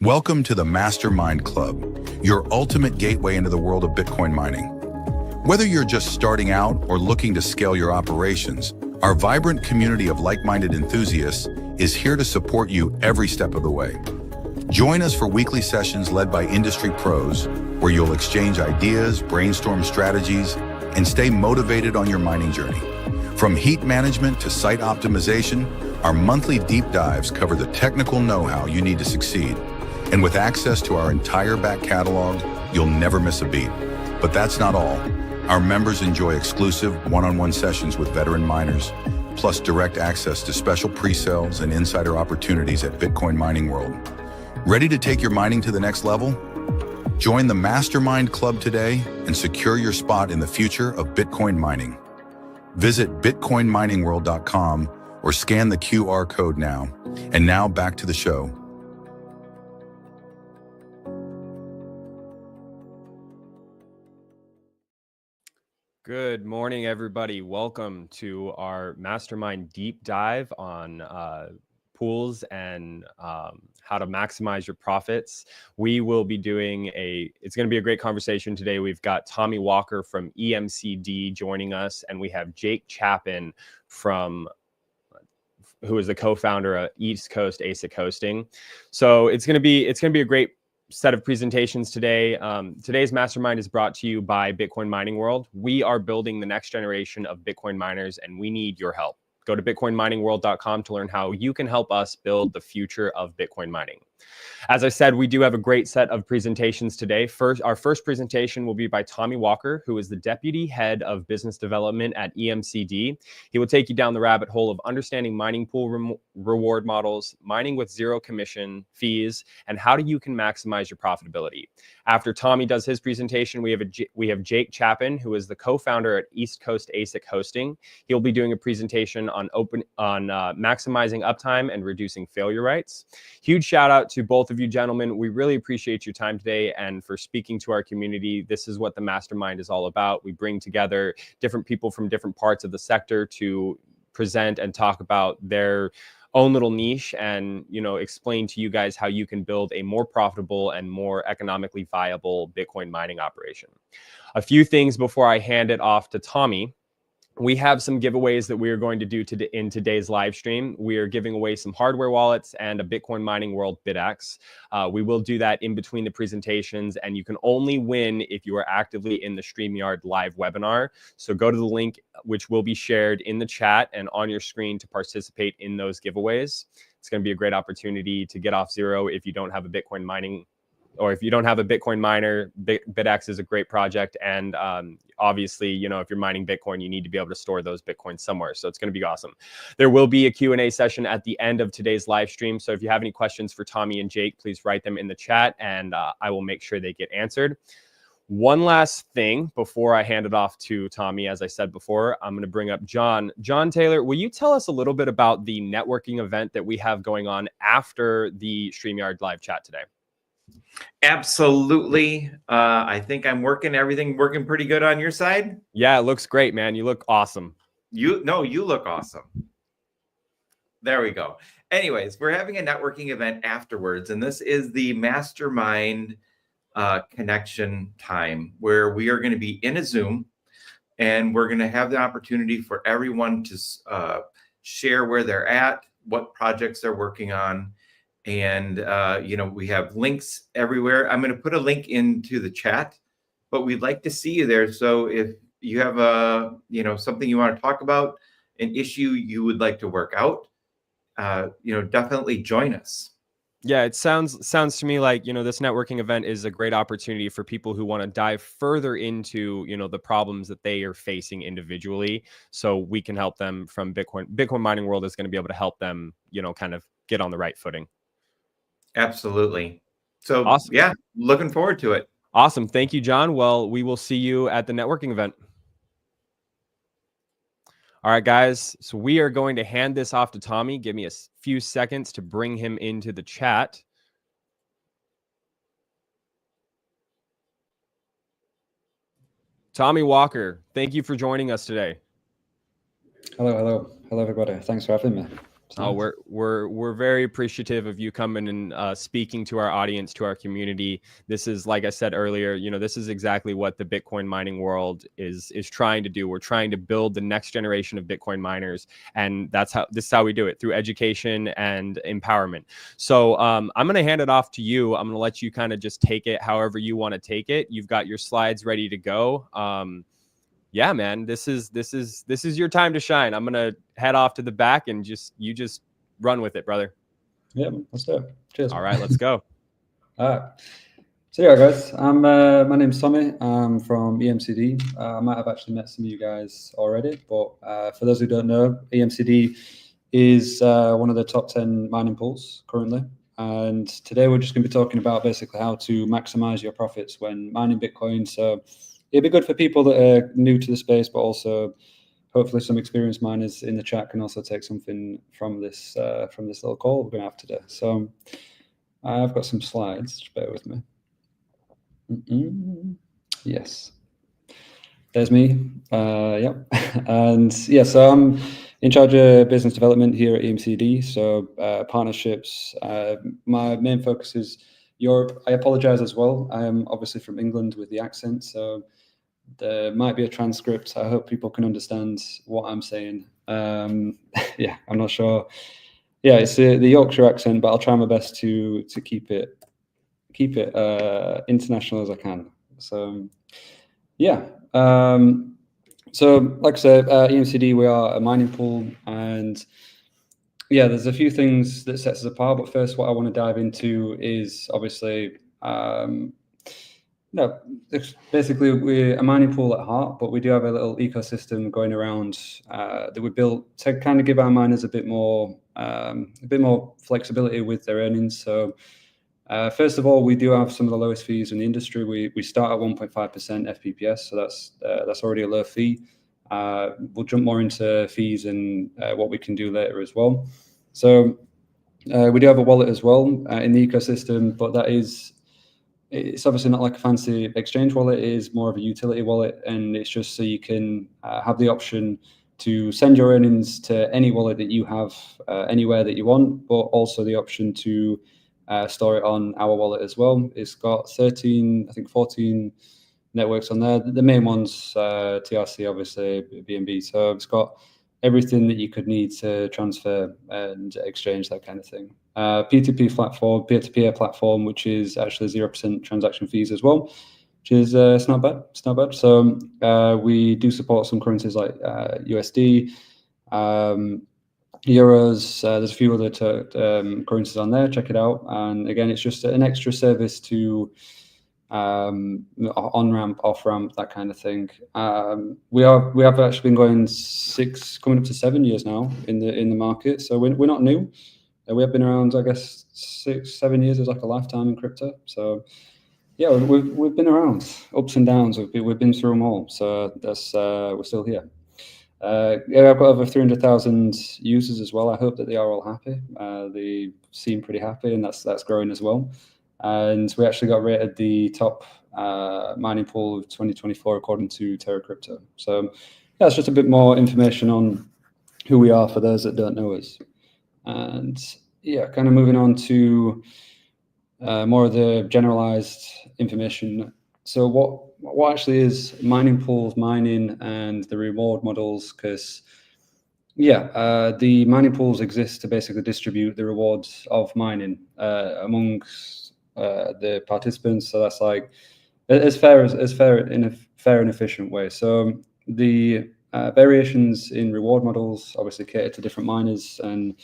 Welcome to the Mastermind Club, your ultimate gateway into the world of Bitcoin mining. Whether you're just starting out or looking to scale your operations, our vibrant community of like-minded enthusiasts is here to support you every step of the way. Join us for weekly sessions led by industry pros, where you'll exchange ideas, brainstorm strategies, and stay motivated on your mining journey. From heat management to site optimization, our monthly deep dives cover the technical know-how you need to succeed. And with access to our entire back catalog, you'll never miss a beat. But that's not all. Our members enjoy exclusive one-on-one sessions with veteran miners, plus direct access to special pre-sales and insider opportunities at Bitcoin Mining World. Ready to take your mining to the next level? Join the Mastermind Club today and secure your spot in the future of Bitcoin mining. Visit bitcoinminingworld.com or scan the QR code now. And now back to the show. Good morning, everybody. Welcome to our Mastermind Deep Dive on pools and how to maximize your profits. We will be doing it's going to be a great conversation today. We've got Tommy Walker from EMCD joining us, and we have Jake Chapin who is the co-founder of East Coast ASIC Hosting. So it's going to be a great set of presentations today. Today's mastermind is brought to you by Bitcoin Mining World. We are building the next generation of Bitcoin miners, and we need your help. Go to bitcoinminingworld.com to learn how you can help us build the future of Bitcoin mining. As I said, we do have a great set of presentations today. Our first presentation will be by Tommy Walker, who is the Deputy Head of Business Development at EMCD. He will take you down the rabbit hole of understanding mining pool reward models, mining with zero commission fees, and how you can maximize your profitability. After Tommy does his presentation, we have Jake Chapin, who is the co-founder at East Coast ASIC Hosting. He'll be doing a presentation on maximizing uptime and reducing failure rates. Huge shout out to both of you gentlemen. We really appreciate your time today and for speaking to our community. This is what the mastermind is all about. We bring together different people from different parts of the sector to present and talk about their own little niche and, explain to you guys how you can build a more profitable and more economically viable Bitcoin mining operation. A few things before I hand it off to Tommy. We have some giveaways that we are going to do in today's live stream. We are giving away some hardware wallets and a Bitcoin Mining World BitX. We will do that in between the presentations, and you can only win if you are actively in the StreamYard live webinar. So go to the link, which will be shared in the chat and on your screen, to participate in those giveaways. It's going to be a great opportunity to get off zero if you don't have a Bitcoin mining, or if you don't have a Bitcoin miner. BitX is a great project. And obviously, if you're mining Bitcoin, you need to be able to store those Bitcoins somewhere. So it's going to be awesome. There will be a Q&A session at the end of today's live stream. So if you have any questions for Tommy and Jake, please write them in the chat, and I will make sure they get answered. One last thing before I hand it off to Tommy. As I said before, I'm going to bring up John Taylor. Will you tell us a little bit about the networking event that we have going on after the StreamYard live chat today? Absolutely. I think everything working pretty good on your side. Yeah, it looks great, man. You look awesome. You look awesome. There we go. Anyways, we're having a networking event afterwards, and this is the mastermind connection time, where we are going to be in a Zoom, and we're going to have the opportunity for everyone to share where they're at, what projects they're working on. And, we have links everywhere. I'm going to put a link into the chat, but we'd like to see you there. So if you have something you want to talk about, an issue you would like to work out, definitely join us. Yeah, it sounds to me like, this networking event is a great opportunity for people who want to dive further into, the problems that they are facing individually. So we can help them from Bitcoin Mining World is going to be able to help them, kind of get on the right footing. Absolutely. So awesome. Yeah, looking forward to it. Awesome. Thank you, John. Well, we will see you at the networking event. All right, guys. So we are going to hand this off to Tommy. Give me a few seconds to bring him into the chat. Tommy Walker, thank you for joining us today. Hello, everybody. Thanks for having me. Oh, we're very appreciative of you coming and speaking to our audience, to our community. This is, like I said earlier, this is exactly what the Bitcoin mining world is trying to do. We're trying to build the next generation of Bitcoin miners, and this is how we do it, through education and empowerment. So I'm going to hand it off to you. I'm going to let you kind of just take it however you want to take it. You've got your slides ready to go. Yeah, man, this is your time to shine. I'm gonna head off to the back and you just run with it, brother. Yeah, let's do it. Cheers. All right, let's go. All right. So yeah, guys, my name's Tommy. I'm from EMCD. I might have actually met some of you guys already, but for those who don't know, EMCD is one of the top 10 mining pools currently. And today we're just going to be talking about basically how to maximize your profits when mining Bitcoin. So it'd be good for people that are new to the space, but also hopefully some experienced miners in the chat can also take something from this little call we're going to have today. So I've got some slides. Just bear with me. Yes, there's me. Yep. And yeah, so I'm in charge of business development here at EMCD. So partnerships. My main focus is Europe. I apologize as well. I am obviously from England with the accent, so there might be a transcript. I hope people can understand what I'm saying. Yeah, I'm not sure. Yeah, it's the Yorkshire accent, but I'll try my best to keep it international as I can. So yeah. So like I said, EMCD, we are a mining pool, and yeah, there's a few things that sets us apart. But first, what I want to dive into is obviously no, basically we're a mining pool at heart, but we do have a little ecosystem going around that we built to kind of give our miners a bit more flexibility with their earnings. So first of all, we do have some of the lowest fees in the industry. We start at 1.5% FPPS, so that's already a low fee. We'll jump more into fees and what we can do later as well. So we do have a wallet as well in the ecosystem, but it's obviously not like a fancy exchange wallet. It is more of a utility wallet, and it's just so you can have the option to send your earnings to any wallet that you have anywhere that you want, but also the option to store it on our wallet as well. It's got 14 networks on there. The main ones, TRC, obviously, BNB. So it's got everything that you could need to transfer and exchange, that kind of thing. P2P platform, peer-to-peer platform, which is actually 0% transaction fees as well, which is it's not bad. It's not bad. So we do support some currencies like USD, euros. There's a few other currencies on there. Check it out. And again, it's just an extra service to on ramp, off ramp, that kind of thing. We have actually been going coming up to 7 years now in the market. So we're not new. We have been around, I guess, 6-7 years is like a lifetime in crypto. So yeah, we've been around, ups and downs. We've been through them all. So that's we're still here. Yeah, I've got over 300,000 users as well. I hope that they are all happy. They seem pretty happy, and that's growing as well. And we actually got rated the top mining pool of 2024 according to Terra Crypto. So that's just a bit more information on who we are for those that don't know us. And yeah, kind of moving on to more of the generalized information. So what actually is mining pools, mining, and the reward models? Because yeah, the mining pools exist to basically distribute the rewards of mining amongst the participants. So that's like as fair in a fair and efficient way. So the variations in reward models obviously cater to different miners and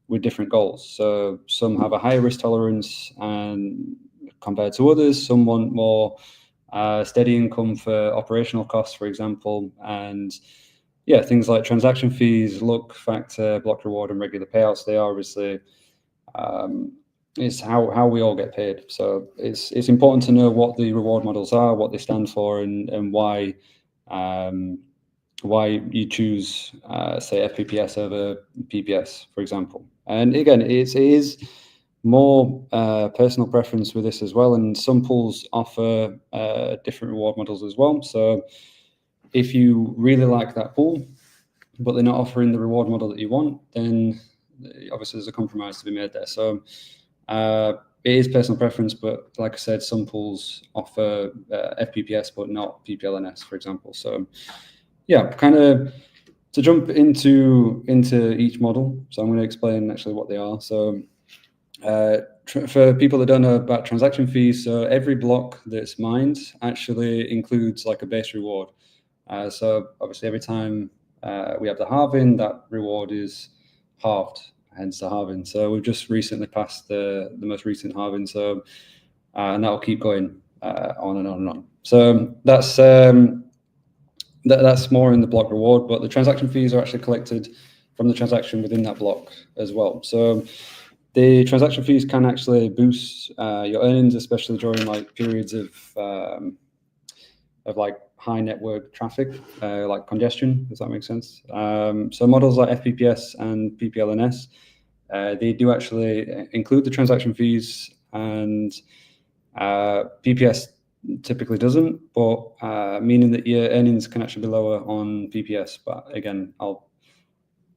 with different goals. So some have a higher risk tolerance and compared to others. Some want more steady income for operational costs, for example, and yeah, things like transaction fees, look factor, block reward, and regular payouts. They are obviously is how we all get paid. So it's important to know what the reward models are, what they stand for, and why you choose say FPPS over PPS, for example. And again, it is more personal preference with this as well. And some pools offer different reward models as well. So if you really like that pool, but they're not offering the reward model that you want, then obviously there's a compromise to be made there. So it is personal preference, but like I said, some pools offer FPPS, but not PPLNS, for example. So yeah, kind of to jump into each model. So I'm going to explain actually what they are. So for people that don't know about transaction fees, so every block that's mined actually includes like a base reward. So obviously every time we have the halving, that reward is halved, hence the halving. So we've just recently passed the most recent halving, so and that will keep going on and on and on. So that's more in the block reward, but the transaction fees are actually collected from the transaction within that block as well. So the transaction fees can actually boost your earnings, especially during like periods of like high network traffic, like congestion. Does that make sense? So models like FPPS and PPLNS, they do actually include the transaction fees, and PPS typically doesn't, but meaning that your earnings can actually be lower on PPS. But again, I'll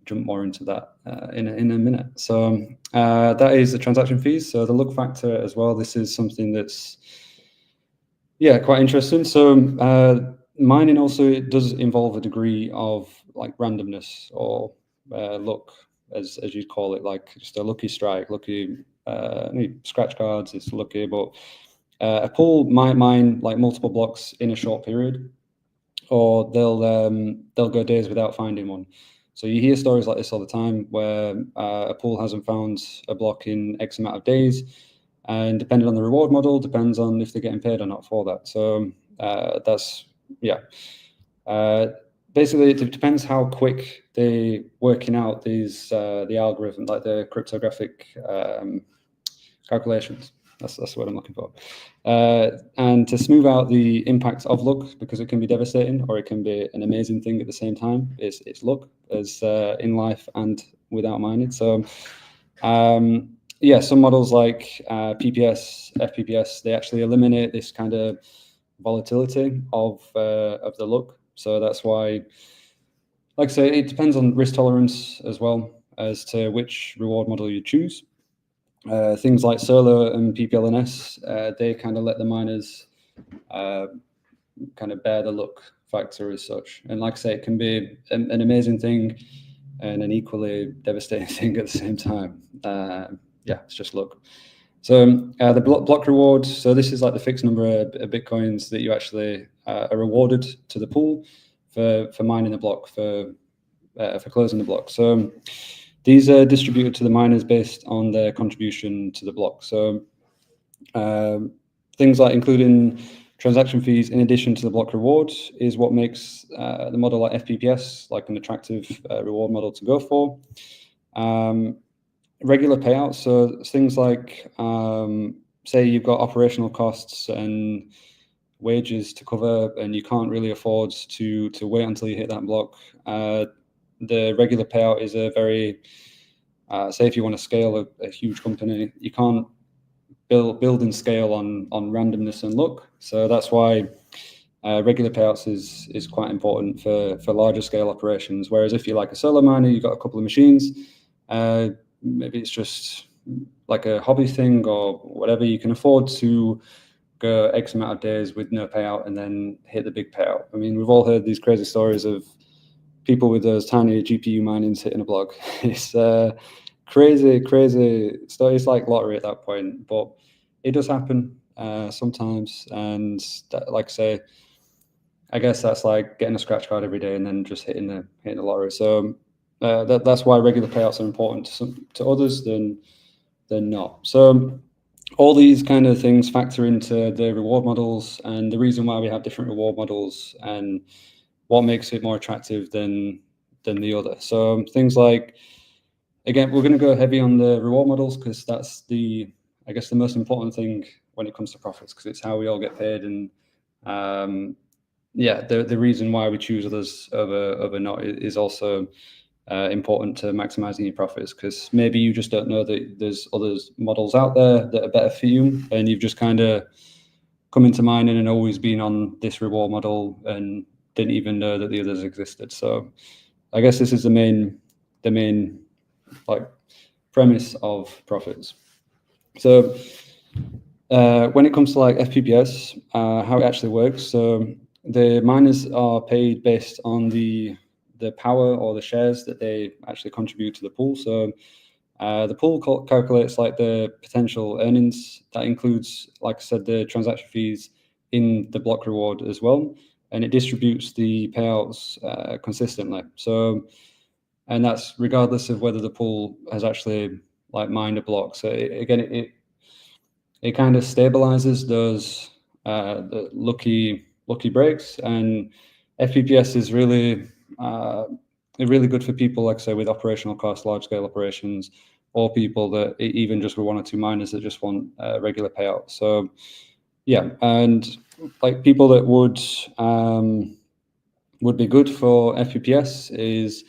jump more into that in a minute. So that is the transaction fees. So the look factor as well, this is something that's quite interesting. So mining also, it does involve a degree of like randomness or luck, as you'd call it, like just a lucky strike, lucky scratch cards, it's lucky. But a pool might mine like multiple blocks in a short period, or they'll go days without finding one. So you hear stories like this all the time, where a pool hasn't found a block in X amount of days, and depending on the reward model, depends on if they're getting paid or not for that. So that's basically it depends how quick they working out these the algorithm, like the cryptographic calculations. That's what I'm looking for. And to smooth out the impact of luck, because it can be devastating or it can be an amazing thing at the same time. It's luck, as in life and without mining. So some models like PPS, FPPS, they actually eliminate this kind of volatility of the luck. So that's why, like I say, it depends on risk tolerance as well as to which reward model you choose. Things like Solo and PPLNS, they kind of let the miners kind of bear the luck factor as such. And like I say, it can be an amazing thing and an equally devastating thing at the same time. It's just luck. So the block reward, so this is like the fixed number of Bitcoins that you actually are rewarded to the pool for mining the block, for closing the block. So these are distributed to the miners based on their contribution to the block. So things like including transaction fees in addition to the block reward is what makes the model like FPPS like an attractive reward model to go for. Regular payouts, so things like say you've got operational costs and wages to cover, and you can't really afford to wait until you hit that block. The regular payout is a very say if you want to scale a huge company, you can't build and scale on randomness and luck. So that's why regular payouts is quite important for larger scale operations. Whereas if you're like a solo miner, you've got a couple of machines, maybe it's just like a hobby thing or whatever, you can afford to go X amount of days with no payout and then hit the big payout. I mean, we've all heard these crazy stories of people with those tiny GPU minings hitting a block. It's crazy story. It's like lottery at that point, but it does happen sometimes. And that, like I say, I guess that's like getting a scratch card every day and then just hitting the lottery. So that's why regular payouts are important to others than not. So all these kind of things factor into the reward models, and the reason why we have different reward models and what makes it more attractive than the other. So things like, again, we're going to go heavy on the reward models because that's I guess the most important thing when it comes to profits, because it's how we all get paid. And the reason why we choose others over not is also important to maximizing your profits, because maybe you just don't know that there's other models out there that are better for you, and you've just kind of come into mining and always been on this reward model and didn't even know that the others existed. So I guess this is the main like premise of profits. So when it comes to like FPPS, how it actually works, so the miners are paid based on the power or the shares that they actually contribute to the pool. So the pool calculates like the potential earnings. That includes, like I said, the transaction fees in the block reward as well, and it distributes the payouts consistently. So, and that's regardless of whether the pool has actually like mined a block. So it kind of stabilizes those the lucky breaks, and FPPS is really really good for people, like I say, with operational costs, large scale operations, or people that even just with 1 or 2 miners that just want regular payout. So yeah, and like people that would be good for FPPS is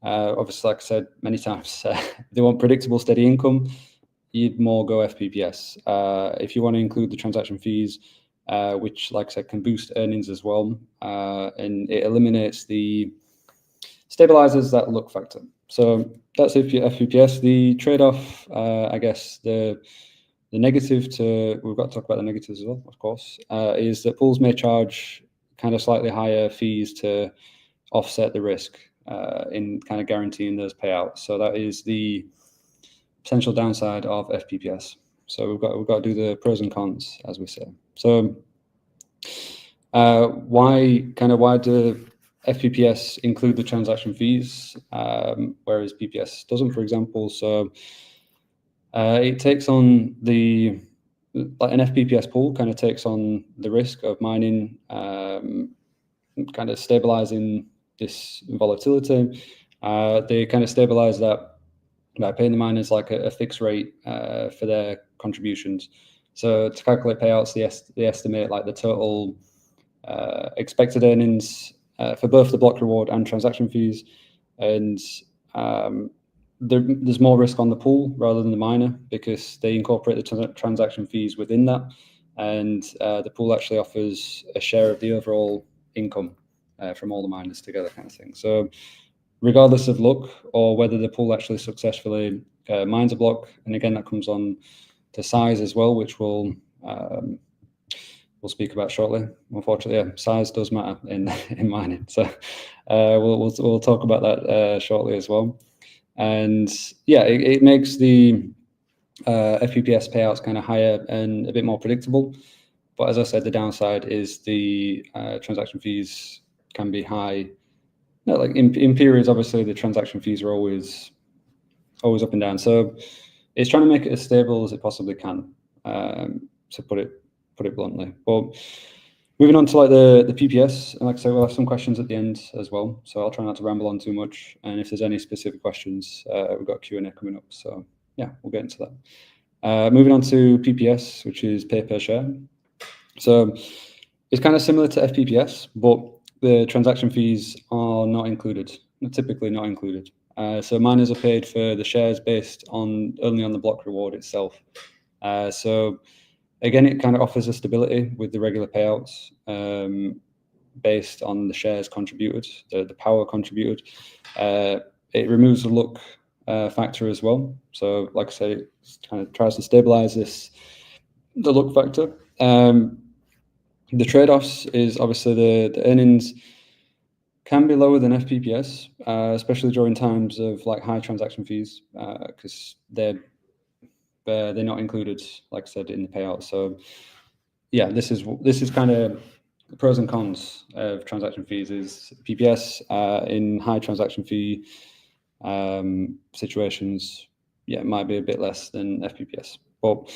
obviously, like I said many times, they want predictable, steady income. You'd more go FPPS. If you want to include the transaction fees, which, like I said, can boost earnings as well, and it eliminates the stabilizers that look factor. So that's it for FPPS. The trade-off, I guess, the negative to, we've got to talk about the negatives as well, of course, is that pools may charge kind of slightly higher fees to offset the risk in kind of guaranteeing those payouts. So that is the potential downside of FPPS. So we've got to do the pros and cons, as we say. So why do FPPS include the transaction fees, whereas PPS doesn't, for example? So it takes on the, like an FPPS pool kind of takes on the risk of mining, kind of stabilizing this volatility. They kind of stabilize that by paying the miners like a fixed rate for their contributions. So to calculate payouts, they estimate like the total expected earnings for both the block reward and transaction fees, and there's more risk on the pool rather than the miner because they incorporate the transaction fees within that, and the pool actually offers a share of the overall income from all the miners together, kind of thing. So regardless of luck or whether the pool actually successfully mines a block, and again that comes on to size as well, which we'll speak about shortly. Unfortunately, yeah, size does matter in mining, so we'll talk about that shortly as well. And yeah, it makes the FPPS payouts kind of higher and a bit more predictable. But as I said, the downside is the transaction fees can be high. No, like in periods, obviously the transaction fees are always up and down. So it's trying to make it as stable as it possibly can, to put it bluntly. But moving on to like the PPS, and like I said, we'll have some questions at the end as well. So I'll try not to ramble on too much. And if there's any specific questions, we've got Q&A coming up. So yeah, we'll get into that. Moving on to PPS, which is pay per share. So it's kind of similar to FPPS, but the transaction fees are not included, typically not included. So miners are paid for the shares based only on the block reward itself. So again, it kind of offers a stability with the regular payouts based on the shares contributed, the power contributed. It removes the luck factor as well. So like I said, it kind of tries to stabilize the luck factor. The trade-offs is obviously the earnings can be lower than FPPS, especially during times of like high transaction fees, because they're not included, like I said, in the payout. So yeah, this is kind of the pros and cons of transaction fees. Is PPS in high transaction fee situations, yeah, it might be a bit less than FPPS, but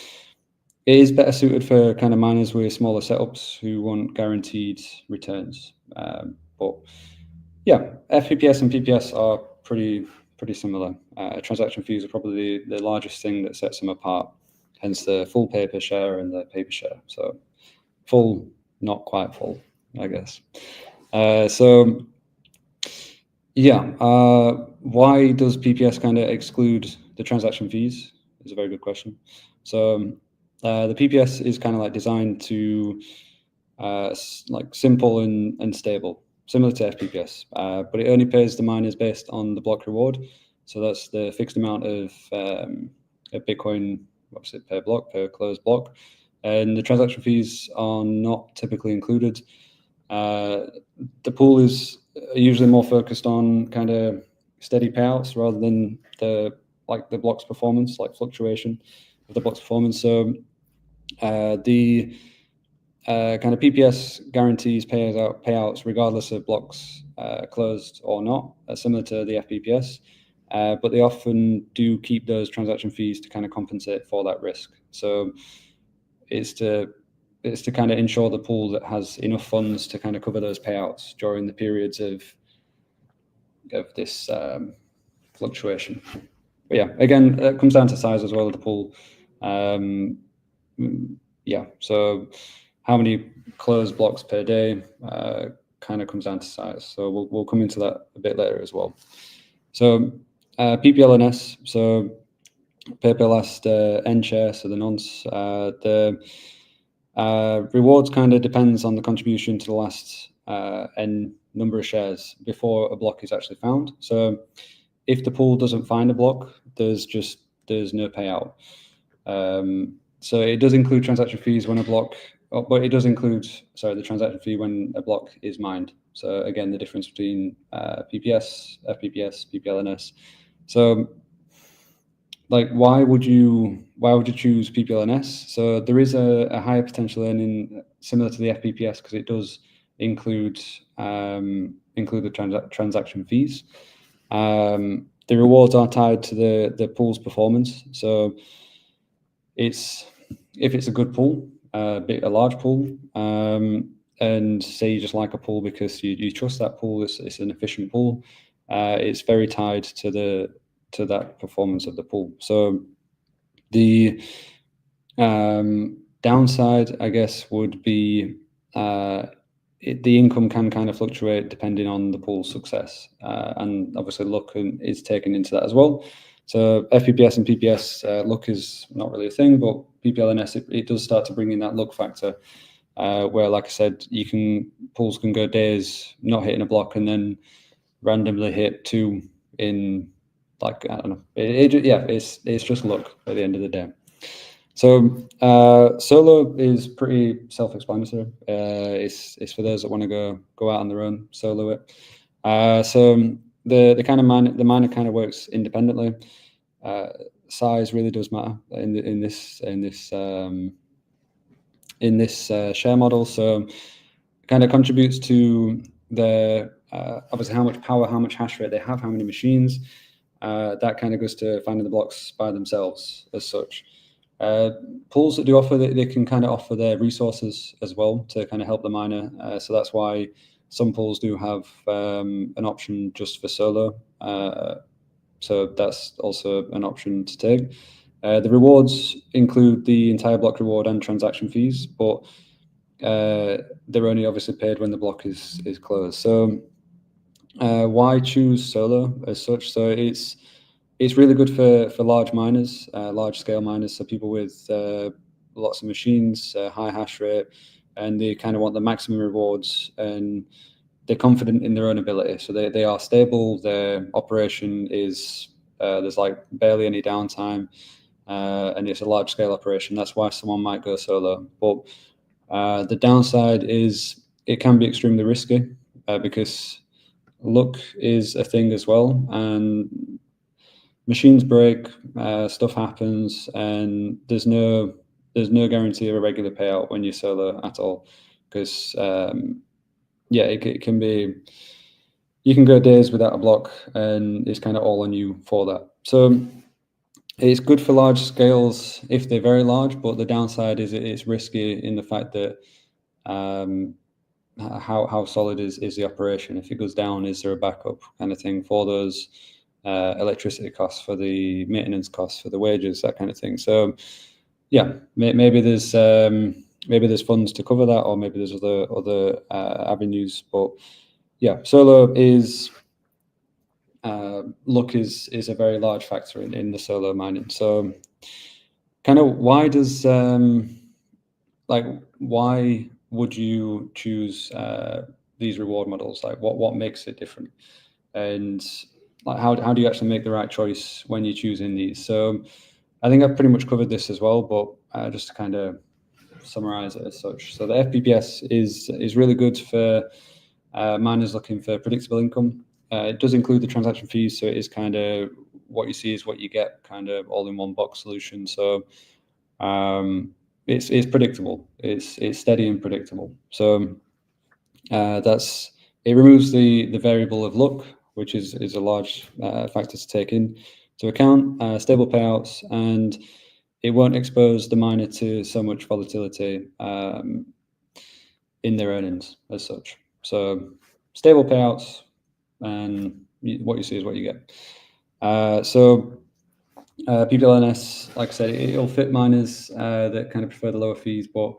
it is better suited for kind of miners with smaller setups who want guaranteed returns. But yeah, FPPS and PPS are pretty similar. Transaction fees are probably the largest thing that sets them apart, hence the full pay per share and the pay per share. So full, not quite full, I guess. So yeah, why does PPS kind of exclude the transaction fees? Is a very good question. So the PPS is kind of like designed to like simple and stable, similar to FPPS, but it only pays the miners based on the block reward. So that's the fixed amount of Bitcoin, what's it, per block, per closed block. And the transaction fees are not typically included. The pool is usually more focused on kind of steady payouts rather than the block's performance, like fluctuation of the block's performance. So the kind of PPS guarantees payouts regardless of blocks closed or not, similar to the FPPS. But they often do keep those transaction fees to kind of compensate for that risk. So it's to kind of ensure the pool that has enough funds to kind of cover those payouts during the periods of this fluctuation. But yeah, again, it comes down to size as well of the pool. Yeah, so how many closed blocks per day kind of comes down to size. So we'll come into that a bit later as well. So PPLNS, so paper last N share, so the nonce, the rewards kind of depends on the contribution to the last N number of shares before a block is actually found. So if the pool doesn't find a block, there's no payout. So it does include transaction fees when a block, but it does include, the transaction fee when a block is mined. So again, the difference between PPS, FPPS, PPLNS. So like, why would you choose PPLNS? So there is a higher potential earning similar to the FPPS because it does include the transaction fees. The rewards are tied to the pool's performance. So if it's a good pool, a large pool, and say you just like a pool because you trust that pool, it's an efficient pool. It's very tied to that performance of the pool. So the downside, I guess, would be the income can kind of fluctuate depending on the pool's success, and obviously luck is taken into that as well. So FPPS and PPS, luck is not really a thing, but PPLNS, it does start to bring in that luck factor, where, like I said, pools can go days not hitting a block and then randomly hit 2 in, like, I don't know. It's just luck at the end of the day. So solo is pretty self-explanatory. It's for those that want to go out on their own, solo it. So the kind of miner kind of works independently. Size really does matter in this share model. So it kind of contributes to the obviously how much power, how much hash rate they have, how many machines. That kind of goes to finding the blocks by themselves as such. Pools that do offer, they can kind of offer their resources as well to kind of help the miner. So that's why some pools do have an option just for solo. So that's also an option to take. The rewards include the entire block reward and transaction fees, but they're only obviously paid when the block is closed. So why choose solo as such? So it's really good for large miners, large scale miners. So people with lots of machines, high hash rate, and they kind of want the maximum rewards, and they're confident in their own ability. So they are stable. Their operation is there's like barely any downtime, and it's a large scale operation. That's why someone might go solo. But the downside is it can be extremely risky because luck is a thing as well, and machines break, stuff happens, and there's no guarantee of a regular payout when you're solo at all, because it can be, you can go days without a block, and it's kind of all on you for that. So it's good for large scales if they're very large, but the downside is it's risky in the fact that how solid is the operation? If it goes down, is there a backup kind of thing for those electricity costs, for the maintenance costs, for the wages, that kind of thing? So yeah, maybe there's funds to cover that, or maybe there's other avenues. But yeah, solo is luck is a very large factor in the solo mining. So kind of why does why would you choose these reward models? Like what makes it different? And like how do you actually make the right choice when you're choosing these? So I think I've pretty much covered this as well, but just to kind of summarize it as such. So the FPPS is really good for miners looking for predictable income. It does include the transaction fees, so it is kind of what you see is what you get, kind of all in one box solution. So it's predictable. It's steady and predictable. So it removes the variable of luck, which is a large factor to take into account. Stable payouts, and it won't expose the miner to so much volatility in their earnings as such. So stable payouts, and what you see is what you get. PPLNS, like I said, it'll fit miners that kind of prefer the lower fees, but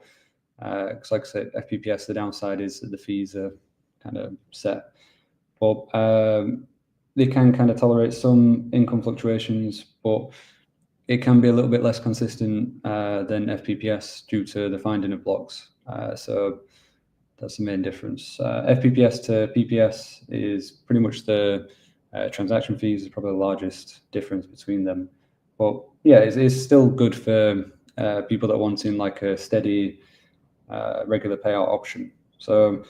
because like I said, FPPS, the downside is that the fees are kind of set. But they can kind of tolerate some income fluctuations, but it can be a little bit less consistent than FPPS due to the finding of blocks. So that's the main difference. FPPS to PPS is pretty much the transaction fees is probably the largest difference between them. But yeah, it's still good for people that are wanting like a steady, regular payout option. So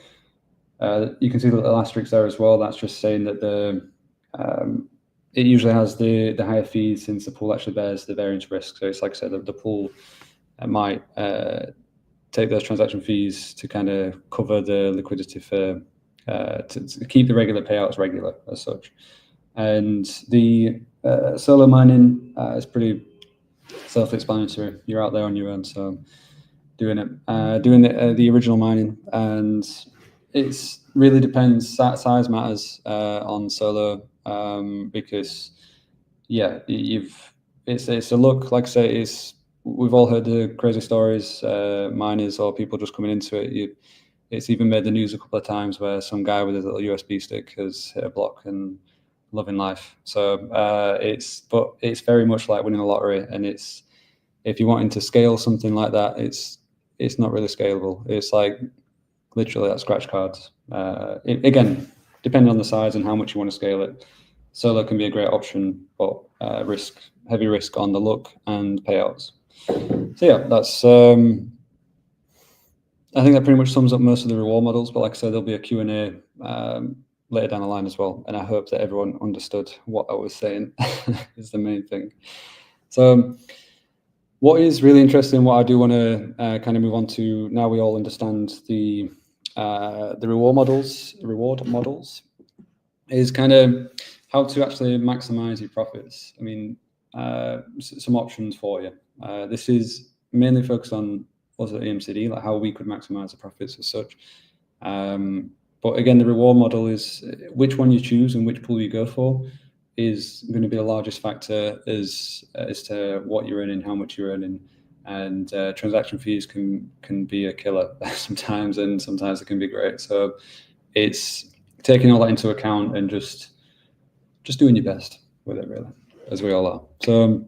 you can see the little asterisk there as well. That's just saying that it usually has the higher fees since the pool actually bears the variance risk. So it's like I said, the pool might take those transaction fees to kind of cover the liquidity for to keep the regular payouts regular as such. And the solo mining is pretty self-explanatory. You're out there on your own, so doing the original mining, and it's really depends. Size matters on solo because yeah, it's a look, like I say, we've all heard the crazy stories, miners or people just coming into it. It's even made the news a couple of times where some guy with his little USB stick has hit a block and loving life. So it's very much like winning the lottery, and if you're wanting to scale something like that, it's not really scalable. It's like literally that scratch cards. Again, depending on the size and how much you want to scale it, solo can be a great option, but heavy risk on the luck and payouts. So yeah, that's I think that pretty much sums up most of the reward models. But like I said, there'll be a Q&A later down the line as well, and I hope that everyone understood what I was saying is the main thing. So what is really interesting, what I do want to kind of move on to now, we all understand the reward models, is kind of how to actually maximize your profits. I mean, some options for you. This is mainly focused on also EMCD, like how we could maximize the profits as such. But again, the reward model is which one you choose and which pool you go for is going to be the largest factor as to what you're earning, how much you're earning, and transaction fees can be a killer sometimes, and sometimes it can be great. So it's taking all that into account and just doing your best with it, really, as we all are. So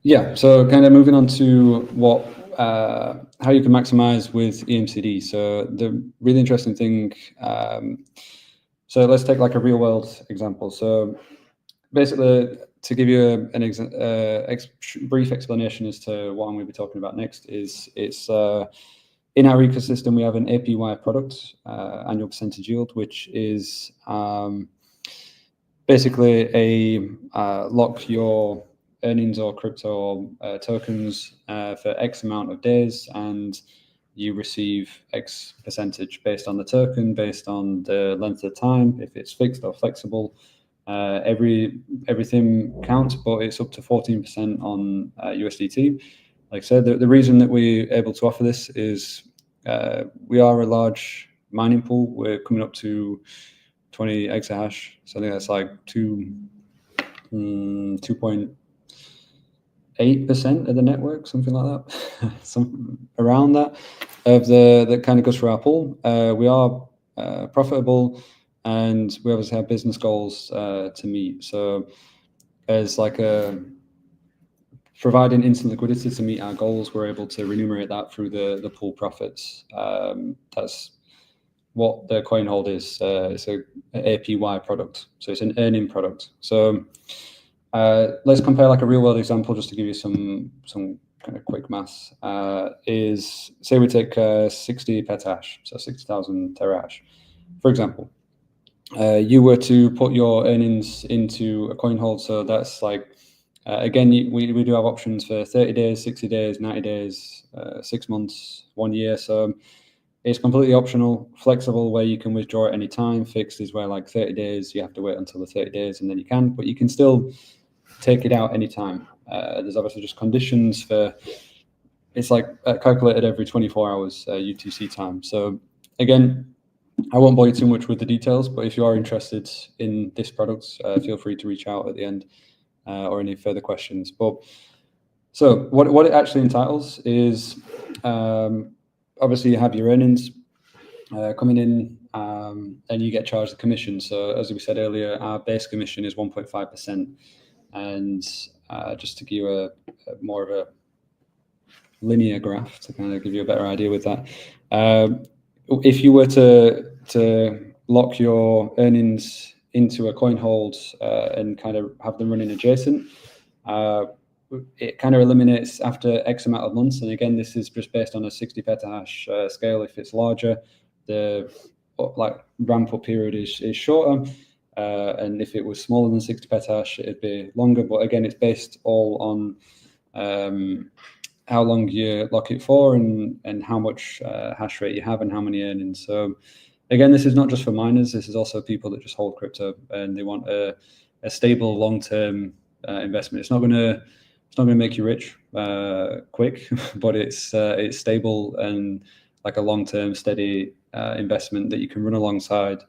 yeah, so kind of moving on to how you can maximize with EMCD. So the really interesting thing, so let's take like a real world example. So basically, to give you a brief explanation as to what I'm going to be talking about next, it's in our ecosystem, we have an APY product, annual percentage yield, which is basically a lock your earnings or crypto tokens for X amount of days, and you receive X percentage based on the token, based on the length of time, if it's fixed or flexible. Everything counts, but it's up to 14% on USDT. Like I said, the reason that we're able to offer this is we are a large mining pool. We're coming up to 20 exahash, so I think that's like 2.8% of the network, something like that, some around that of that kind of goes for our pool. We are profitable, and we obviously have business goals to meet. So as like providing instant liquidity to meet our goals, we're able to remunerate that through the pool profits. That's what the coin hold is. It's a APY product, so it's an earning product. So let's compare like a real world example, just to give you some kind of quick maths. Is say we take 60 petahash, so 60,000 terahash, for example. You were to put your earnings into a coin hold, so that's like again, we do have options for 30 days, 60 days, 90 days, 6 months, 1 year. So it's completely optional, flexible, where you can withdraw at any time. Fixed is where like 30 days, you have to wait until the 30 days and then you can, but you can still take it out anytime. There's obviously just conditions for, it's like calculated every 24 hours UTC time. So again, I won't bore you too much with the details, but if you are interested in this product, feel free to reach out at the end or any further questions. But so what it actually entitles is, obviously you have your earnings coming in, and you get charged the commission. So as we said earlier, our base commission is 1.5%. And just to give you a more of a linear graph to kind of give you a better idea with that, if you were to lock your earnings into a coin hold and kind of have them running adjacent, it kind of eliminates after X amount of months. And again, this is just based on a 60 petahash scale. If it's larger, the like ramp up period is shorter. And if it was smaller than 60 petahash, it'd be longer. But again, it's based all on how long you lock it for and how much hash rate you have and how many earnings. So again, this is not just for miners. This is also people that just hold crypto and they want a stable long-term investment. It's not going to make you rich quick, but it's stable and like a long-term steady investment that you can run alongside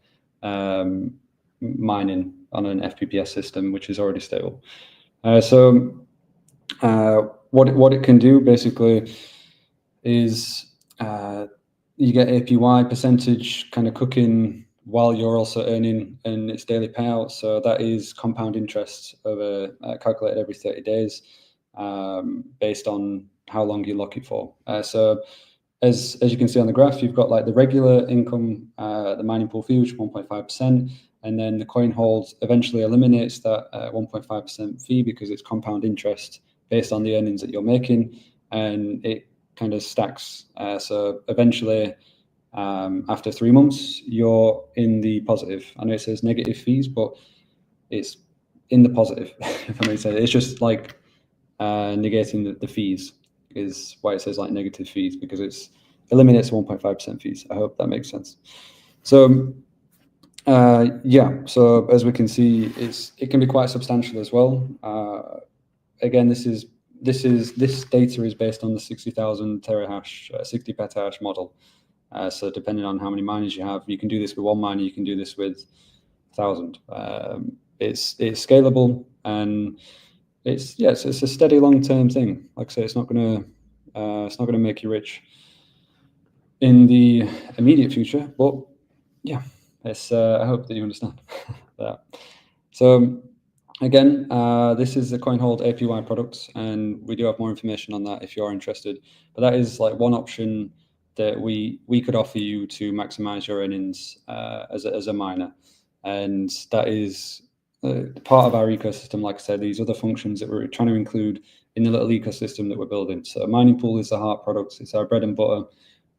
mining on an FPPS system, which is already stable. So what it can do basically is you get APY percentage kind of cooking while you're also earning, and it's daily payout. So that is compound interest over calculated every 30 days based on how long you lock it for. So as you can see on the graph, you've got like the regular income, the mining pool fee, which is 1.5%. And then the coin hold eventually eliminates that 1.5% fee because it's compound interest based on the earnings that you're making, and it kind of stacks. So eventually, after 3 months, you're in the positive. I know it says negative fees, but it's in the positive, if that makes sense. It's just like negating the fees is why it says like negative fees, because it's eliminates 1.5% fees. I hope that makes sense. So yeah, so as we can see, it can be quite substantial as well. Again, this data is based on the 60,000 terahash, 60 petahash model. So depending on how many miners you have, you can do this with one miner, you can do this with 1,000. It's scalable, and it's a steady long-term thing. Like I say, it's not gonna make you rich in the immediate future, but yeah, it's I hope that you understand that. So again, this is the CoinHold APY product, and we do have more information on that if you are interested. But that is like one option that we could offer you to maximize your earnings as a miner, and that is part of our ecosystem. Like I said, these other functions that we're trying to include in the little ecosystem that we're building. So mining pool is the heart product. It's our bread and butter.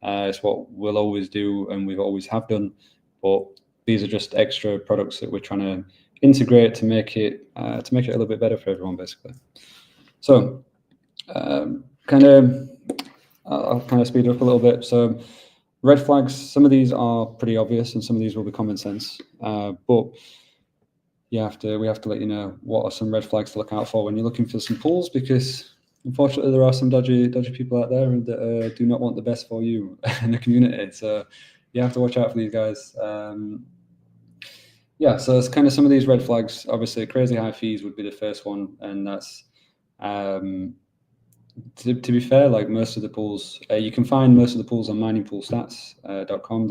It's what we'll always do, and we've always have done. But these are just extra products that we're trying to integrate to make it a little bit better for everyone, basically. So I'll kind of speed up a little bit. So red flags, some of these are pretty obvious and some of these will be common sense, but we have to let you know what are some red flags to look out for when you're looking for some pools, because unfortunately there are some dodgy people out there that do not want the best for you in the community. So you have to watch out for these guys. Yeah, so it's kind of some of these red flags. Obviously, crazy high fees would be the first one, and that's to be fair, like most of the pools, you can find most of the pools on miningpoolstats.com.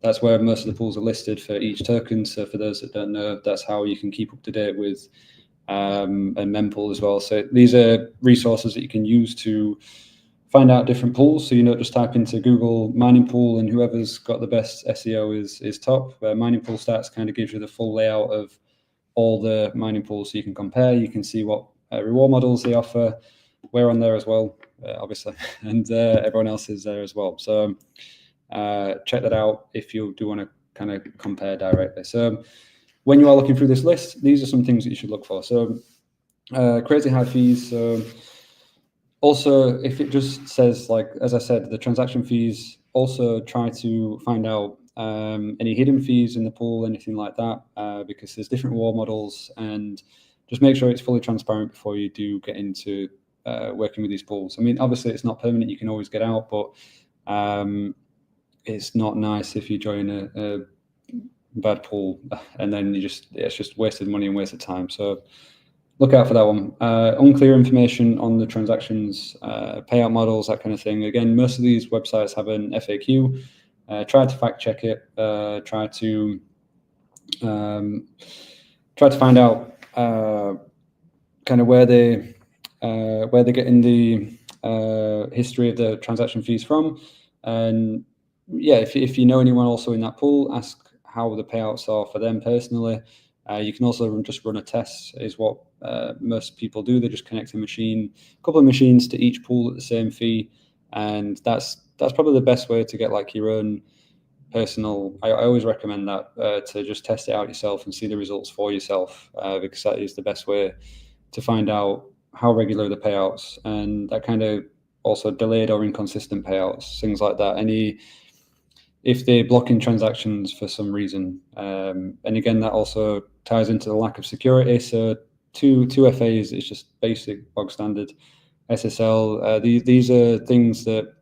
That's where most of the pools are listed for each token. So for those that don't know, that's how you can keep up to date with a mempool as well. So these are resources that you can use to find out different pools. So you don't just type into Google mining pool and whoever's got the best SEO is top. Where mining pool stats kind of gives you the full layout of all the mining pools, so you can compare. You can see what reward models they offer. We're on there as well, obviously, and everyone else is there as well. So check that out if you do want to kind of compare directly. So when you are looking through this list, these are some things that you should look for. So crazy high fees. So also, if it just says, like, as I said, the transaction fees, also try to find out any hidden fees in the pool, anything like that, because there's different reward models, and just make sure it's fully transparent before you do get into working with these pools. I mean, obviously it's not permanent, you can always get out, but it's not nice if you join a bad pool and then it's just wasted money and wasted time. So look out for that one. Unclear information on the transactions, payout models, that kind of thing. Again, most of these websites have an FAQ. Try to fact check it. Try to find out kind of where they're getting the history of the transaction fees from. And yeah, if you know anyone also in that pool, ask how the payouts are for them personally. You can also just run a test, is what most people do. They just connect a couple of machines to each pool at the same fee, and that's probably the best way to get like your own personal. I always recommend that to just test it out yourself and see the results for yourself, because that is the best way to find out how regular the payouts, and that kind of also delayed or inconsistent payouts, things like that. If they're blocking transactions for some reason. And again, that also ties into the lack of security. So two FAs is just basic bog standard SSL. These are things that,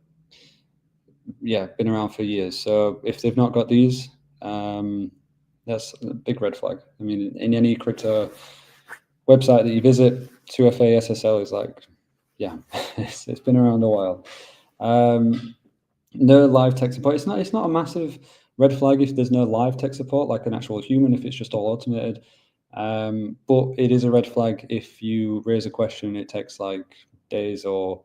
yeah, been around for years. So if they've not got these, that's a big red flag. I mean, in any crypto website that you visit, 2FA SSL is like, yeah, it's been around a while. No live tech support. It's not a massive red flag if there's no live tech support, like an actual human, if it's just all automated. But it is a red flag if you raise a question and it takes like days, or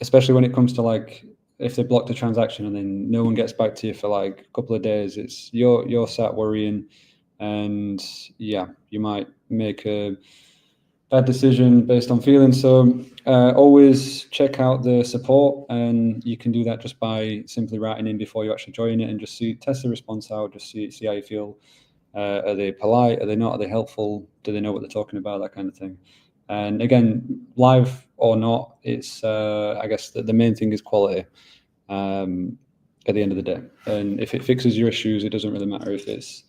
especially when it comes to like if they blocked a transaction and then no one gets back to you for like a couple of days. It's you're sat worrying, and yeah, you might make a bad decision based on feelings. So always check out the support, and you can do that just by simply writing in before you actually join it, and just test the response out, just see how you feel. Are they polite? Are they not? Are they helpful? Do they know what they're talking about? That kind of thing. And again, live or not, it's I guess the main thing is quality at the end of the day. And if it fixes your issues, it doesn't really matter if it's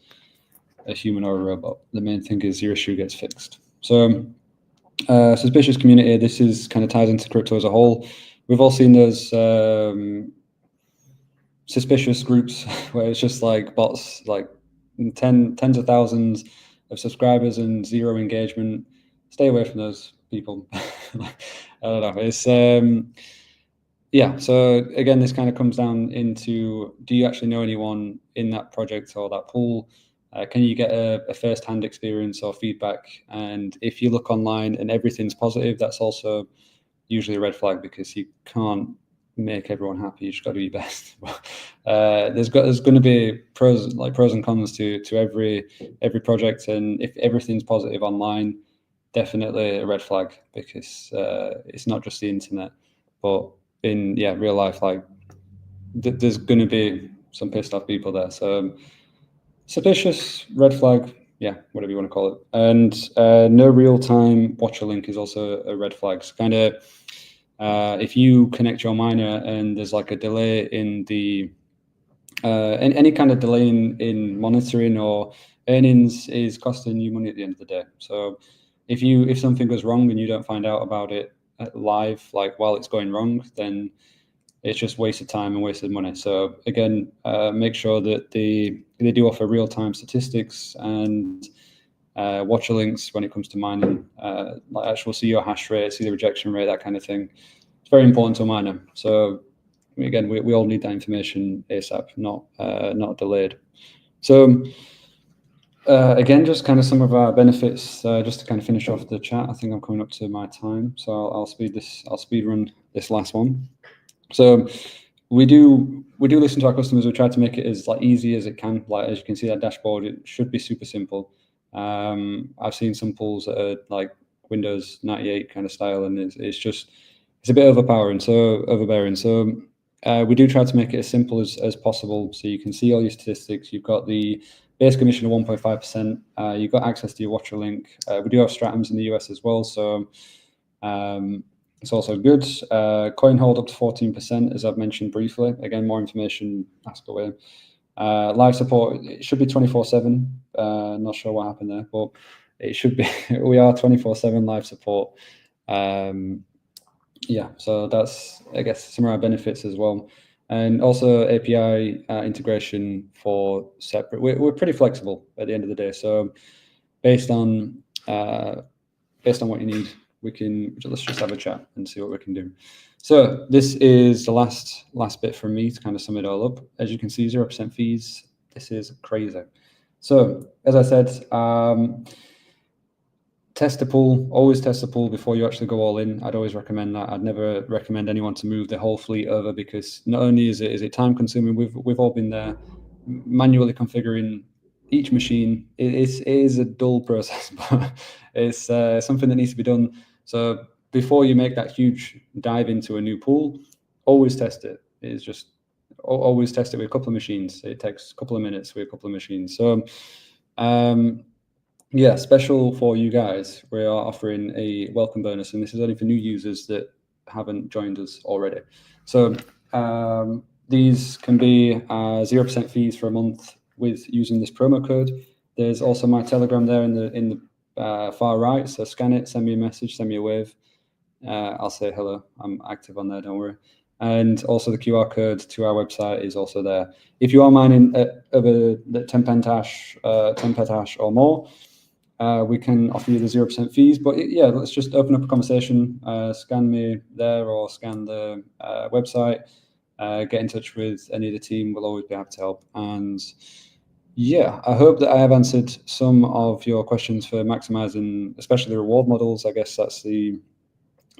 a human or a robot. The main thing is your issue gets fixed. So suspicious community, this is kind of ties into crypto as a whole. We've all seen those suspicious groups where it's just like bots, like tens of thousands of subscribers and zero engagement. Stay away from those people. I don't know. It's yeah. So again, this kind of comes down into, do you actually know anyone in that project or that pool? Can you get a first-hand experience or feedback? And if you look online and everything's positive, that's also usually a red flag, because you can't make everyone happy. You just got to be best. There's going to be pros and cons to every project, and if everything's positive online, definitely a red flag, because it's not just the internet, but in real life, like there's going to be some pissed off people there. So suspicious, red flag, yeah, whatever you want to call it. And no real-time watcher link is also a red flag. So kind of if you connect your miner and there's like a delay in the any kind of delay in monitoring or earnings is costing you money at the end of the day. So if something goes wrong and you don't find out about it live, like while it's going wrong, then it's just wasted time and wasted money. So again, make sure that they do offer real-time statistics and watcher links when it comes to mining, like actually see your hash rate, see the rejection rate, that kind of thing. It's very important to a miner. So again, we all need that information ASAP, not delayed. So Again, just kind of some of our benefits, just to kind of finish off the chat. I think I'm coming up to my time, so I'll speed run this last one. So we do listen to our customers. We try to make it as like easy as it can. Like, as you can see, that dashboard, it should be super simple. I've seen some pools that are like Windows 98 kind of style, and it's a bit overbearing. So we do try to make it as simple as possible. So you can see all your statistics. You've got the base commission of 1.5%. You've got access to your watcher link. We do have Stratums in the US as well, so it's also good. Coin hold up to 14%, as I've mentioned briefly. Again, more information, ask away. Live support, it should be 24/7. Not sure what happened there, but it should be. We are 24/7 live support. Yeah, so that's, I guess, some of our benefits as well. And also API integration for separate. We're pretty flexible at the end of the day. So based on what you need, let's just have a chat and see what we can do. So this is the last bit from me to kind of sum it all up. As you can see, 0% fees. This is crazy. So as I said, test the pool. Always test the pool before you actually go all in. I'd always recommend that. I'd never recommend anyone to move their whole fleet over, because not only is it time consuming, we've all been there manually configuring each machine. It is a dull process, but it's something that needs to be done. So before you make that huge dive into a new pool, always test it. It's just always test it with a couple of machines. It takes a couple of minutes with a couple of machines. So yeah, special for you guys, we are offering a welcome bonus, and this is only for new users that haven't joined us already. So these can be 0% fees for a month with using this promo code. There's also my Telegram there in the far right. So scan it, send me a message, send me a wave. I'll say hello. I'm active on there, don't worry. And also the QR code to our website is also there. If you are mining over the 10 petahash or more, we can offer you the 0% fees. But yeah, let's just open up a conversation. Scan me there or scan the website. Get in touch with any of the team. We'll always be happy to help. And yeah, I hope that I have answered some of your questions for maximizing, especially the reward models. I guess that's the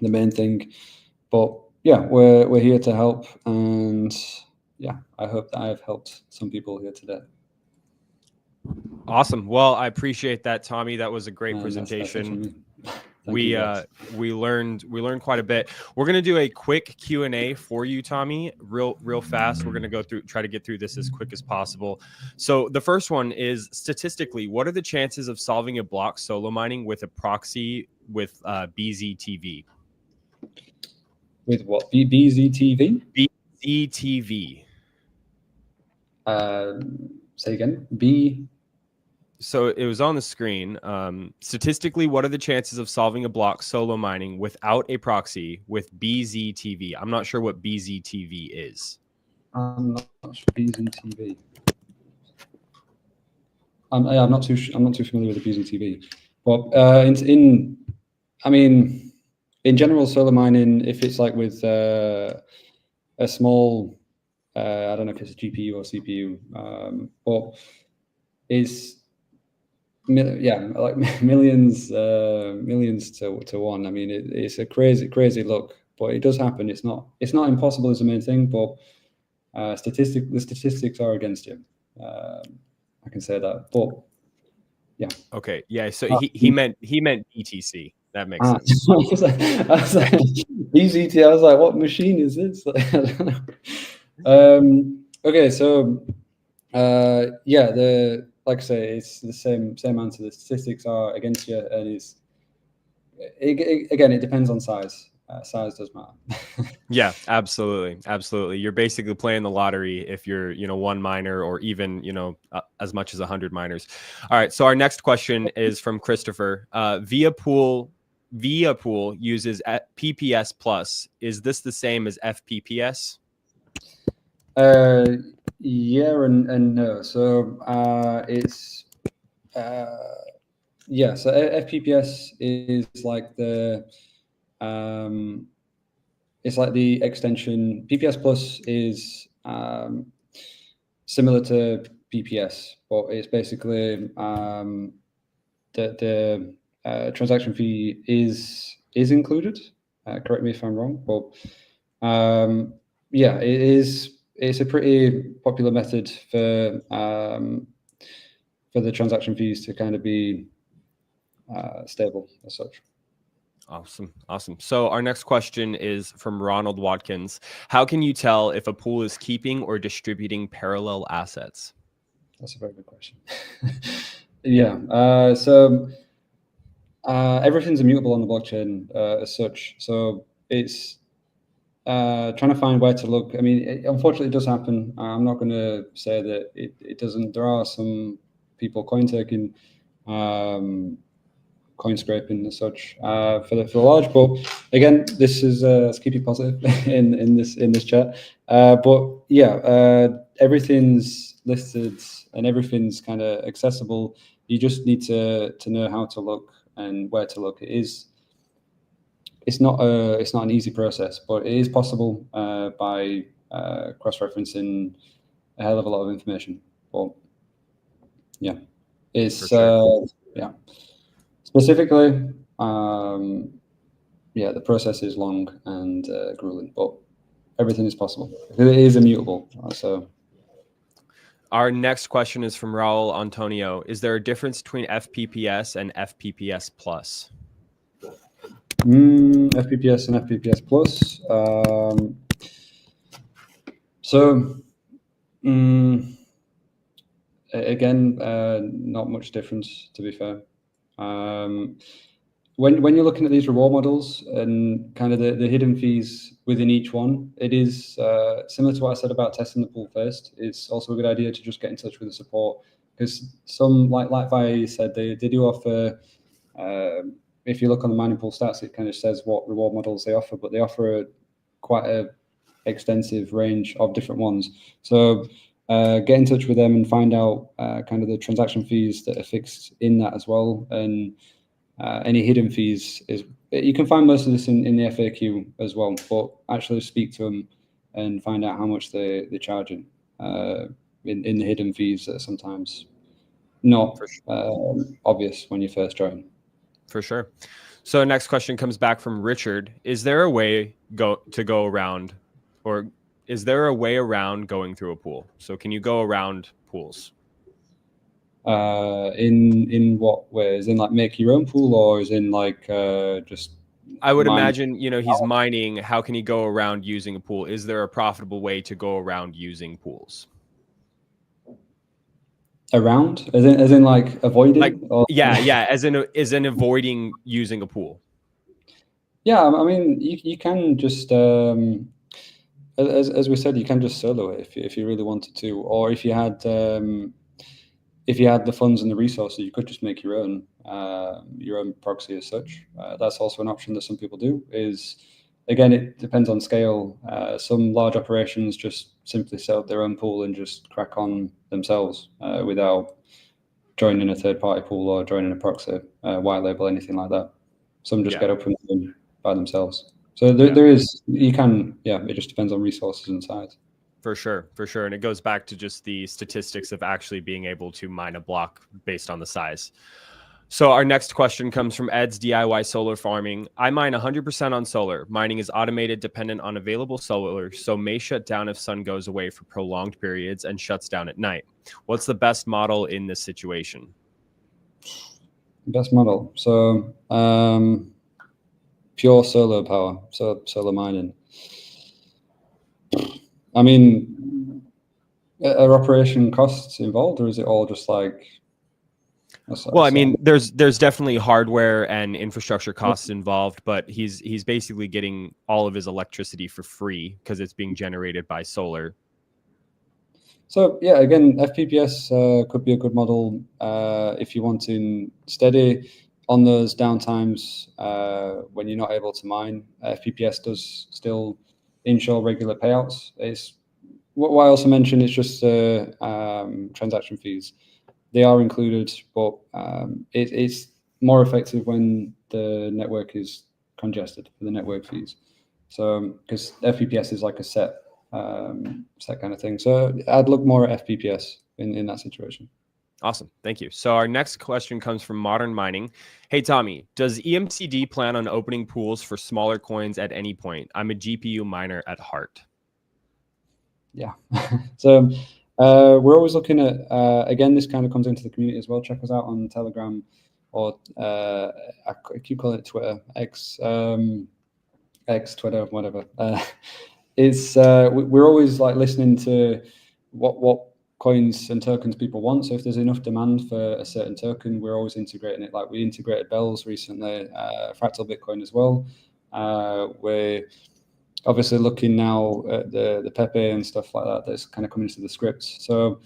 main thing. But yeah, we're here to help, and yeah, I hope that I have helped some people here today. Awesome. Well, I appreciate that, Tommy. That was a great presentation. We learned quite a bit. We're going to do a quick Q&A for you, Tommy, real fast. We're going to try to get through this as quick as possible. So the first one is, statistically, what are the chances of solving a block solo mining with a proxy with BZTV? With what? BZTV? BZTV. Say again. B. So it was on the screen. Statistically, what are the chances of solving a block solo mining without a proxy with BZTV? I'm not sure what BZTV is. I'm not sure. BZTV. I'm not too familiar with the BZTV. But in general, solo mining, if it's like with a small, I don't know if it's a GPU or CPU, but is like millions to one. I mean, it's a crazy look, but it does happen. It's not impossible is the main thing, but the statistics are against you. I can say that, but yeah. Okay, yeah. So he meant BTC. That makes sense. I was like, BZT. I was like, what machine is this? I don't know. Okay, so yeah, like I say, it's the same answer. The statistics are against you, and again, it depends on size. Size does matter. Yeah, absolutely. You're basically playing the lottery if you're, one miner, or even, as much as 100 miners. All right. So our next question is from Christopher. Via Pool uses PPS plus. Is this the same as FPPS? Yeah and no. So it's yeah. So FPPS is like it's like the extension. PPS Plus is similar to FPPS, but it's basically the transaction fee is included. Correct me if I'm wrong, but yeah, it is. It's a pretty popular method for the transaction fees to kind of be stable as such. Awesome. So our next question is from Ronald Watkins. How can you tell if a pool is keeping or distributing parallel assets? That's a very good question. Yeah. So everything's immutable on the blockchain as such. So it's trying to find where to look. I mean, unfortunately, it does happen. I'm not going to say that it doesn't. There are some people coin taking, coin scraping and such for the large. But again, this is let's keep it positive in this chat. But yeah, everything's listed and everything's kind of accessible. You just need to know how to look and where to look. It's not an easy process, but it is possible by cross-referencing a hell of a lot of information. But yeah, it's sure. yeah. Specifically, yeah, the process is long and grueling, but everything is possible. It is immutable. So our next question is from Raul Antonio. Is there a difference between FPPS and FPPS Plus? FPPS and FPPS Plus. So again, not much difference, to be fair. When you're looking at these reward models and kind of the hidden fees within each one, it is similar to what I said about testing the pool first. It's also a good idea to just get in touch with the support, because some, like Vi said, they do offer, if you look on the mining pool stats, it kind of says what reward models they offer, but they offer quite a extensive range of different ones. So get in touch with them and find out kind of the transaction fees that are fixed in that as well. And any hidden fees is, you can find most of this in the FAQ as well, but actually speak to them and find out how much they're charging in the hidden fees that are sometimes not obvious when you first join. For sure. So next question comes back from Richard. Is there a way to go around, or is there a way around going through a pool? So can you go around pools? In what way? Is in like make your own pool, or is in like just? I would imagine, he's mining. How can he go around using a pool? Is there a profitable way to go around using pools? Around, as in like avoiding? Like, yeah, as in avoiding using a pool. Yeah, I mean, you can just as we said, you can just solo it if you really wanted to, or if you had the funds and the resources, you could just make your own proxy as such. That's also an option that some people do. Is, again, it depends on scale. Some large operations just simply set up their own pool and just crack on themselves without joining a third-party pool or joining a proxy, white label, anything like that. Some just get up and do by themselves. So there is, you can, it just depends on resources and size. For sure. And it goes back to just the statistics of actually being able to mine a block based on the size. So our next question comes from Ed's DIY Solar Farming. I mine 100% on solar. Mining is automated, dependent on available solar, so may shut down if sun goes away for prolonged periods and shuts down at night. What's the best model in this situation? Best model. So pure solar power, so solar mining. I mean, are operation costs involved, or is it all just like? Well, I mean, there's definitely hardware and infrastructure costs involved, but he's basically getting all of his electricity for free because it's being generated by solar. So yeah, again, FPPS could be a good model if you're wanting steady on those downtimes when you're not able to mine. FPPS does still ensure regular payouts. It's what I also mentioned. It's just transaction fees. They are included, but it's more effective when the network is congested for the network fees. So because FPPS is like a set It's that kind of thing. So I'd look more at FPPS in that situation. Awesome. Thank you. So our next question comes from Modern Mining. Hey, Tommy, does EMCD plan on opening pools for smaller coins at any point? I'm a GPU miner at heart. Yeah. So we're always looking at, again, this kind of comes into the community as well. Check us out on Telegram, or I keep calling it Twitter, X, Twitter, whatever. We're always like listening to what coins and tokens people want. So if there's enough demand for a certain token, we're always integrating it. Like we integrated Bells recently, Fractal Bitcoin as well. We're obviously looking now at the Pepe and stuff like that that's kind of coming into the scripts. So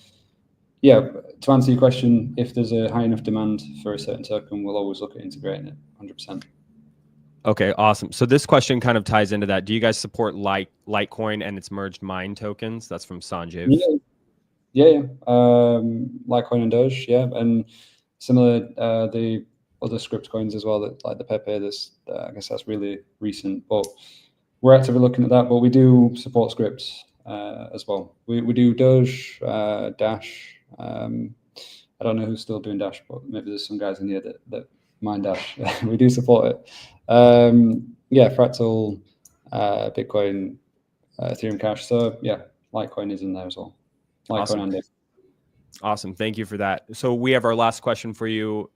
yeah, to answer your question, if there's a high enough demand for a certain token, we'll always look at integrating it 100%. Okay, awesome. So this question kind of ties into that. Do you guys support Litecoin and its merged mine tokens? That's from Sanjeev. Yeah. Litecoin and Doge, yeah, and similar the other script coins as well, that like the Pepe. This I guess that's really recent, but we're actively looking at that. But we do support scripts as well. We do Doge, Dash. I don't know who's still doing Dash, but maybe there's some guys in here that mine Dash. We do support it. Yeah, Fractal, Bitcoin, Ethereum Cash. So yeah, Litecoin is in there as well. Awesome. Awesome. Thank you for that. So we have our last question for you,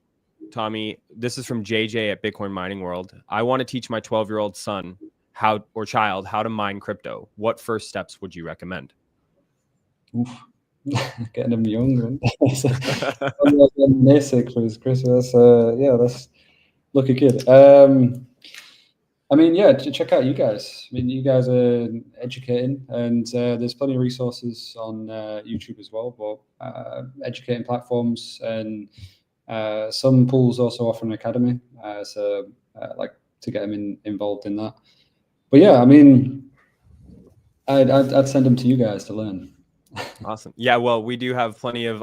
Tommy. This is from JJ at Bitcoin Mining World. I want to teach my 12-year-old son child how to mine crypto. What first steps would you recommend? Oof. Getting them young. Basic for his Christmas. Yeah, that's lucky kid. I mean, yeah, check out you guys. I mean, you guys are educating, and there's plenty of resources on YouTube as well, but educating platforms, and some pools also offer an academy, so like to get them involved in that. But yeah, I mean, I'd send them to you guys to learn. Awesome. Yeah, well, we do have plenty of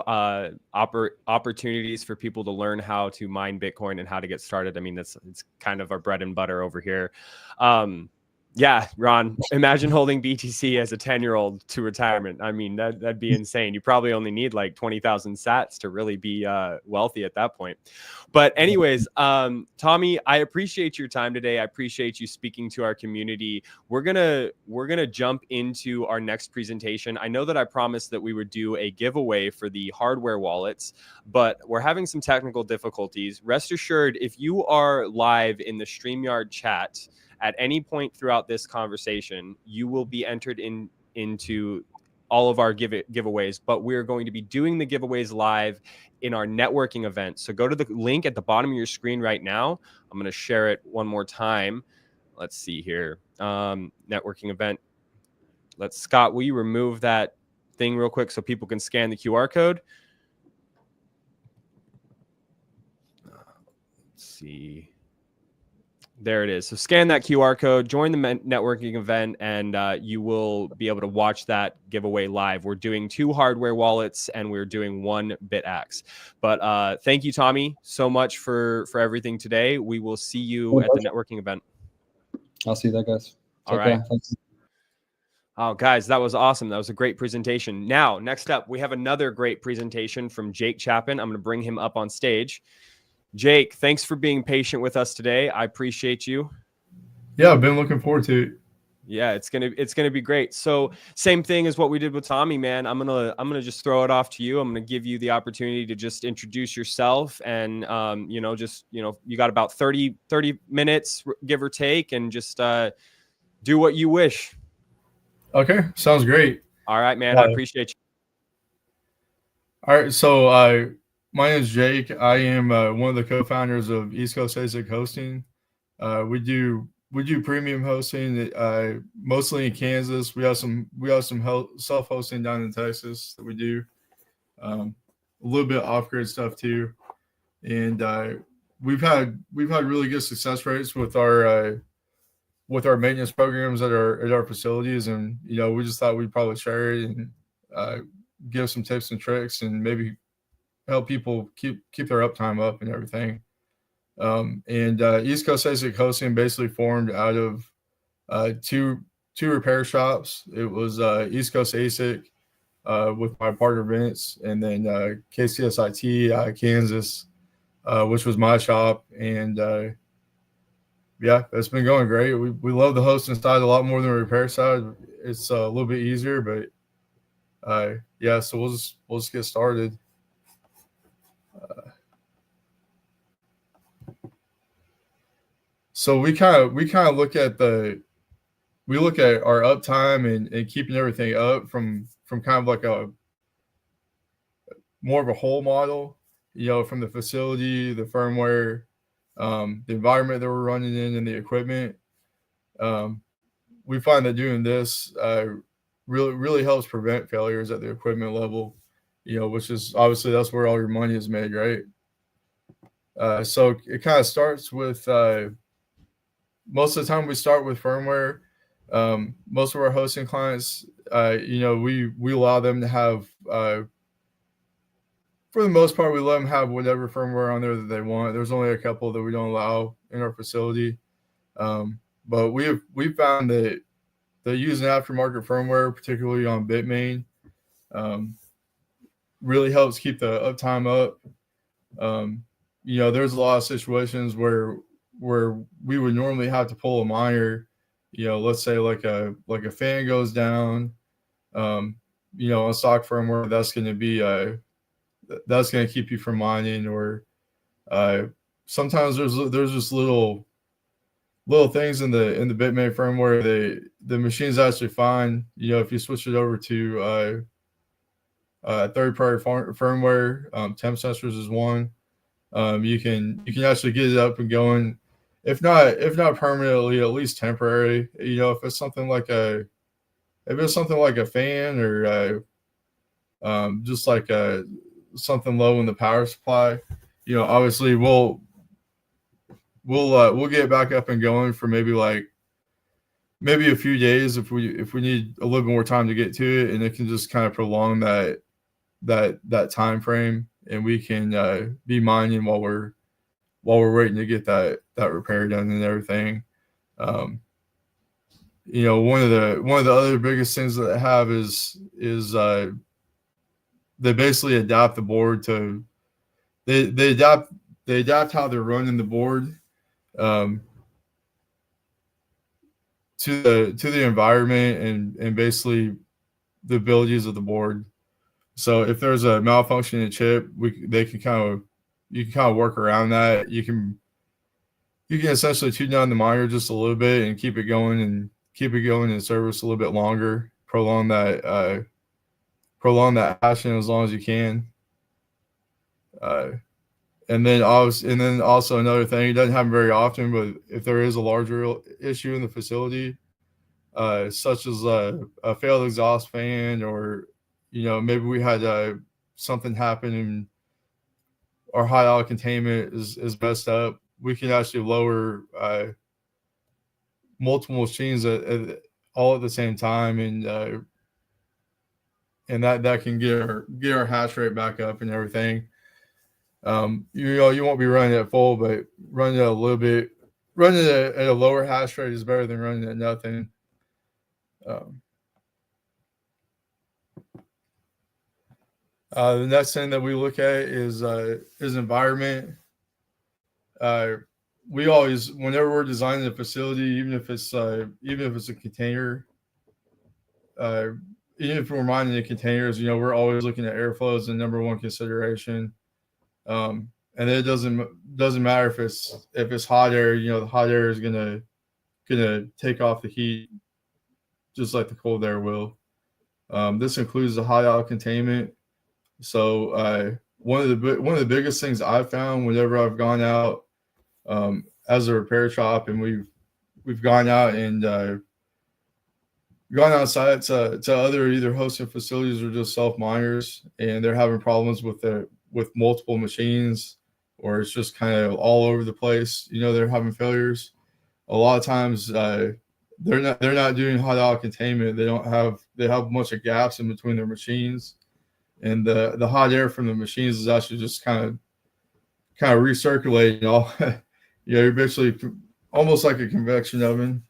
opportunities for people to learn how to mine Bitcoin and how to get started. I mean, it's kind of our bread and butter over here. Yeah, Ron, imagine holding BTC as a 10-year-old to retirement. I mean, that'd be insane. You probably only need like 20,000 sats to really be wealthy at that point. But anyways, Tommy, I appreciate your time today. I appreciate you speaking to our community. We're gonna jump into our next presentation. I know that I promised that we would do a giveaway for the hardware wallets, but we're having some technical difficulties. Rest assured, if you are live in the StreamYard chat at any point throughout this conversation, you will be entered into all of our giveaways, but we're going to be doing the giveaways live in our networking event. So go to the link at the bottom of your screen right now. I'm going to share it one more time. Let's see here. Networking event. Scott, will you remove that thing real quick so people can scan the QR code? Let's see. There it is. So scan that QR code, join the networking event, and you will be able to watch that giveaway live. We're doing 2 hardware wallets, and we're doing 1 BitAxe. But thank you, Tommy, so much for everything today. We will see you at the networking event. I'll see you there, guys. All right. Oh, guys, that was awesome. That was a great presentation. Now, next up, we have another great presentation from Jake Chapin. I'm going to bring him up on stage. Jake, thanks for being patient with us today. I appreciate you. Yeah, I've been looking forward to it. Yeah, it's gonna be great. So same thing as what we did with Tommy, man. I'm gonna just throw it off to you. I'm gonna give you the opportunity to just introduce yourself, and you got about 30 minutes, give or take, and just do what you wish. Okay, sounds great. All right, man. I appreciate you. All right, so my name is Jake. I am one of the co-founders of East Coast ASIC Hosting. We do premium hosting, mostly in Kansas. We have some self-hosting down in Texas that we do. A little bit off-grid stuff too, and we've had really good success rates with our maintenance programs at our facilities, and we just thought we'd probably share it and give some tips and tricks, and maybe help people keep their uptime up and everything. And East Coast ASIC Hosting basically formed out of two two repair shops. It was East Coast ASIC with my partner Vince, and then KCSIT Kansas, which was my shop. And yeah, it's been going great. We love the hosting side a lot more than the repair side. It's a little bit easier, but yeah, so we'll just get started. So we kind of look at our uptime and keeping everything up from kind of like a more of a whole model, from the facility, the firmware, the environment that we're running in, and the equipment. We find that doing this really helps prevent failures at the equipment level, which is obviously that's where all your money is made, right? So it kind of starts with most of the time we start with firmware. Most of our hosting clients, we allow them to have, for the most part, we let them have whatever firmware on there that they want. There's only a couple that we don't allow in our facility. But we've found that using aftermarket firmware, particularly on Bitmain, really helps keep the uptime up. There's a lot of situations where we would normally have to pull a miner, let's say like a fan goes down, on stock firmware, that's going to keep you from mining, or sometimes there's just little things in the Bitmain firmware. The machine's actually fine. If you switch it over to third-party firmware, temp sensors is one. You can actually get it up and going, if not permanently, at least temporary. If it's something like a fan, or just like something low in the power supply, obviously we'll get it back up and going for maybe a few days if we need a little bit more time to get to it, and it can just kind of prolong that time frame, and we can be mining while we're waiting to get that repair done and everything. One of the other biggest things that they have is they basically adapt the board to they adapt how they're running the board to the environment and basically the abilities of the board. So if there's a malfunction in the chip, you can kind of work around that. You can essentially tune down the miner just a little bit and keep it going in service a little bit longer, prolong that hashing as long as you can. And then also another thing, it doesn't happen very often, but if there is a larger issue in the facility, such as a failed exhaust fan, or maybe we had something happen and our high out containment is messed up, we can actually lower multiple machines all at the same time, and that can get our hash rate back up and everything. You won't be running at full, but running at a lower hash rate is better than running at nothing. The next thing that we look at is environment. We always, whenever we're designing a facility, even if it's a container, even if we're mining the containers, we're always looking at airflow as the number one consideration. And it doesn't matter if it's hot air. The hot air is gonna take off the heat just like the cold air will. This includes the high out containment. So one of the biggest things I've found whenever I've gone out as a repair shop, and we've gone out and gone outside to other either hosting facilities or just self miners, and they're having problems with multiple machines, or it's just kind of all over the place. They're having failures. A lot of times they're not doing hot out containment. They have a bunch of gaps in between their machines, and the hot air from the machines is actually just kind of recirculating all. You're basically almost like a convection oven.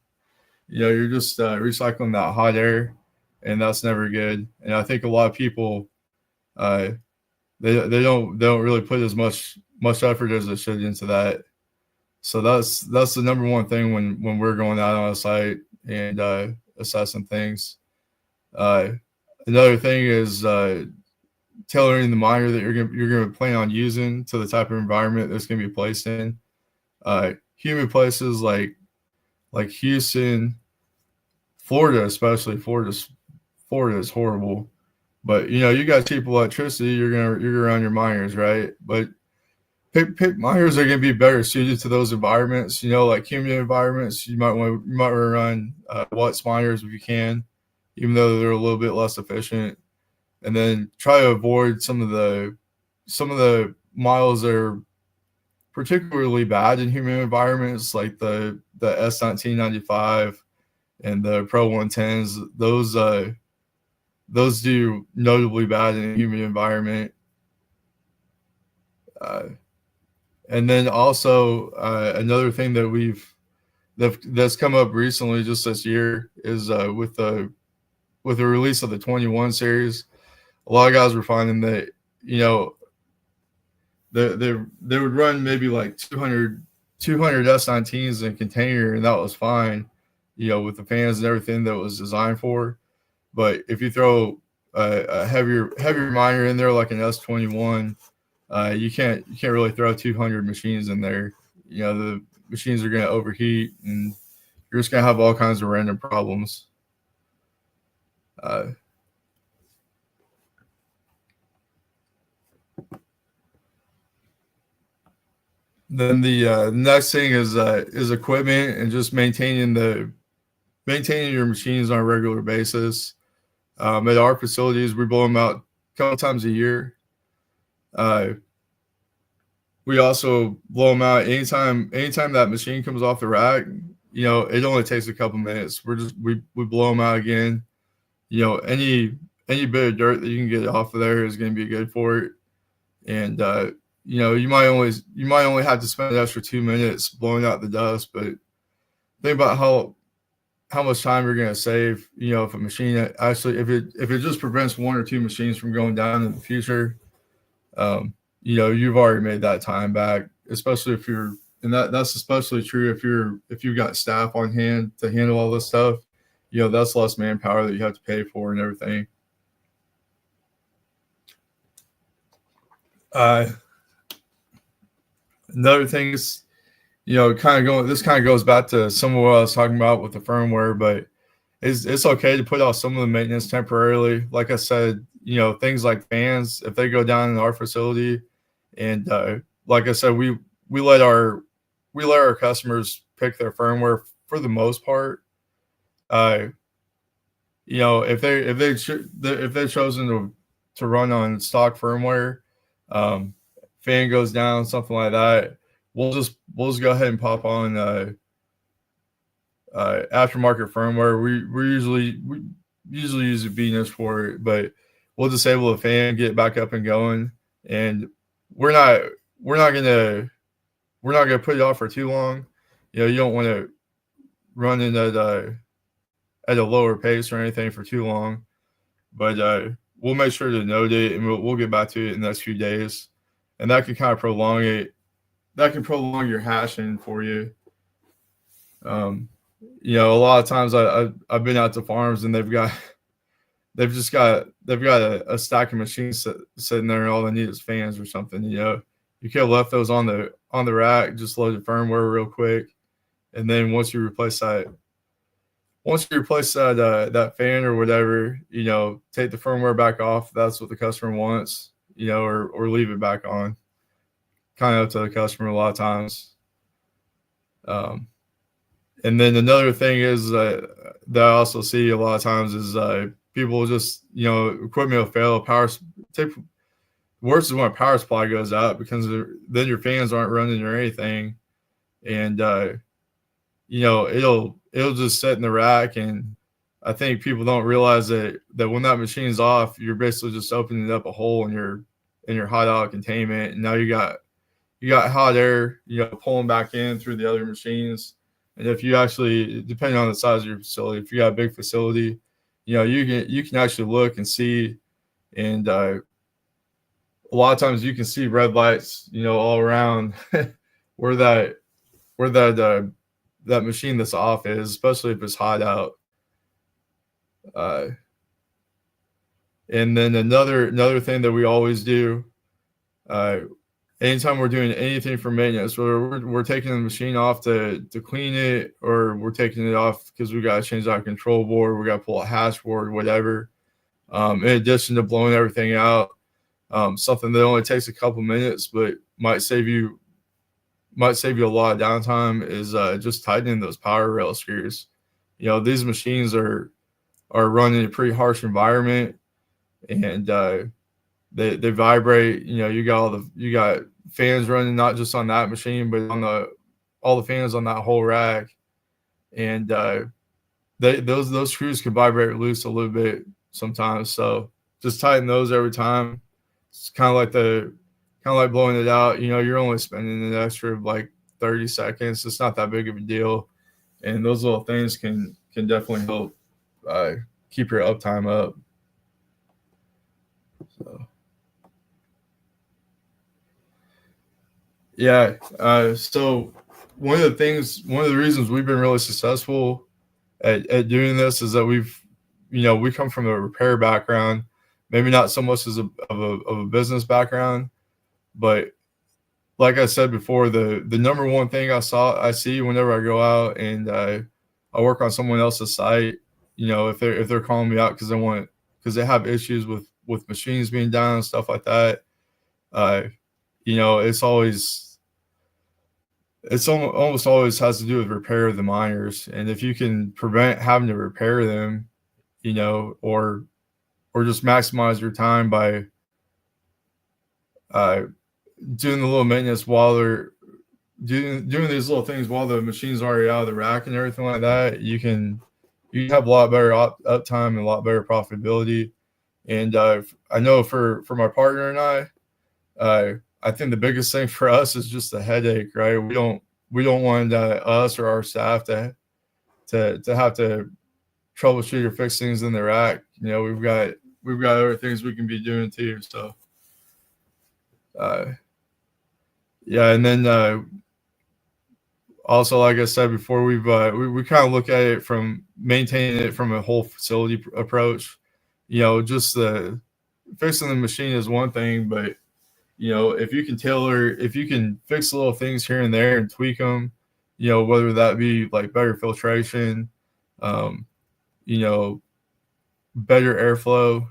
you're just recycling that hot air, and that's never good. And I think a lot of people, they don't really put as much effort as they should into that. So that's the number one thing when we're going out on a site and assessing things. Another thing is tailoring the miner that you're gonna plan on using to the type of environment that's gonna be placed in. Humid places like Houston, Florida, especially Florida is horrible. But you got cheap electricity, you're gonna run your miners, right? But pit miners are gonna be better suited to those environments. Like humid environments, you might want to run Watts miners if you can, even though they're a little bit less efficient. And then try to avoid some of the miles that are particularly bad in humid environments, like the S1995 and the Pro 110s. Those do notably bad in a humid environment. And then also another thing that's come up recently just this year is with the release of the 21 series, a lot of guys were finding that they would run maybe like 200 S19s in a container, and that was fine, with the fans and everything that was designed for. But if you throw a heavier miner in there like an S21, you can't really throw 200 machines in there. The machines are going to overheat, and you're just going to have all kinds of random problems. Then the next thing is equipment and just maintaining your machines on a regular basis. At our facilities, we blow them out a couple times a year. We also blow them out anytime that machine comes off the rack. It only takes a couple minutes. We blow them out again. Any bit of dirt that you can get off of there is going to be good for it. And you might only have to spend an extra 2 minutes blowing out the dust, but think about how much time you're going to save. If a machine actually, if it just prevents 1 or 2 machines from going down in the future, you've already made that time back. Especially if you're, and that's especially true if you've got staff on hand to handle all this stuff. That's less manpower that you have to pay for and everything. Another thing is, this kind of goes back to some of what I was talking about with the firmware, but it's okay to put off some of the maintenance temporarily. Like I said, things like fans, if they go down in our facility, and like I said, we let our customers pick their firmware for the most part. If they've chosen to run on stock firmware, fan goes down, something like that, we'll just go ahead and pop on aftermarket firmware. We usually use a Venus for it, but we'll disable the fan, get it back up and going, and we're not gonna put it off for too long. You don't want to run it at a lower pace or anything for too long, but we'll make sure to note it, and we'll get back to it in the next few days, and that can kind of prolong it. That can prolong your hashing for you. A lot of times I've been out to farms, and they've got a stack of machines sitting there, and all they need is fans or something. You could have left those on the rack, just load the firmware real quick, and then once you replace that fan or whatever, take the firmware back off. That's what the customer wants, or leave it back on. Kind of up to the customer a lot of times. And then another thing is that I also see a lot of times is people just, equipment will fail. Worse is when a power supply goes out, because then your fans aren't running or anything, and it'll just sit in the rack. And I think people don't realize that when that machine's off, you're basically just opening up a hole in your hot out containment, and now you got hot air, pulling back in through the other machines, And if you actually, depending on the size of your facility, if you got a big facility, you can actually look and see, and a lot of times you can see red lights, all around where that machine that's off is, especially if it's hot out. And then another thing that we always do, anytime we're doing anything for maintenance, whether we're taking the machine off to clean it, or we're taking it off because we got to change our control board, we got to pull a hash board, whatever. In addition to blowing everything out, something that only takes a couple minutes but might save you a lot of downtime is just tightening those power rail screws. These machines are running in a pretty harsh environment, and they vibrate. You got fans running not just on that machine, but on all the fans on that whole rack, and those screws can vibrate loose a little bit sometimes. So just tighten those every time. It's kind of like blowing it out. You're only spending an extra like 30 seconds. It's not that big of a deal, and those little things can definitely help keep your uptime up. So yeah, so one of the reasons we've been really successful at doing this is that we come from a repair background, maybe not so much as of a business background, but like I said before, the number one thing I see whenever I go out and I work on someone else's site, if they're calling me out because they have issues with machines being down and stuff like that, it's almost always has to do with repair of the miners. And if you can prevent having to repair them, or just maximize your time by doing the little maintenance while they're doing these little things while the machine's already out of the rack and everything like that, you can have a lot better uptime and a lot better profitability. And I know for my partner and I think the biggest thing for us is just the headache, right? We don't want us or our staff to have to troubleshoot or fix things in the rack. We've got other things we can be doing too. So yeah, and then also, like I said before, we kind of look at it from maintaining it from a whole facility approach. Just the fixing the machine is one thing, but if you can fix little things here and there and tweak them, whether that be like better filtration, better airflow,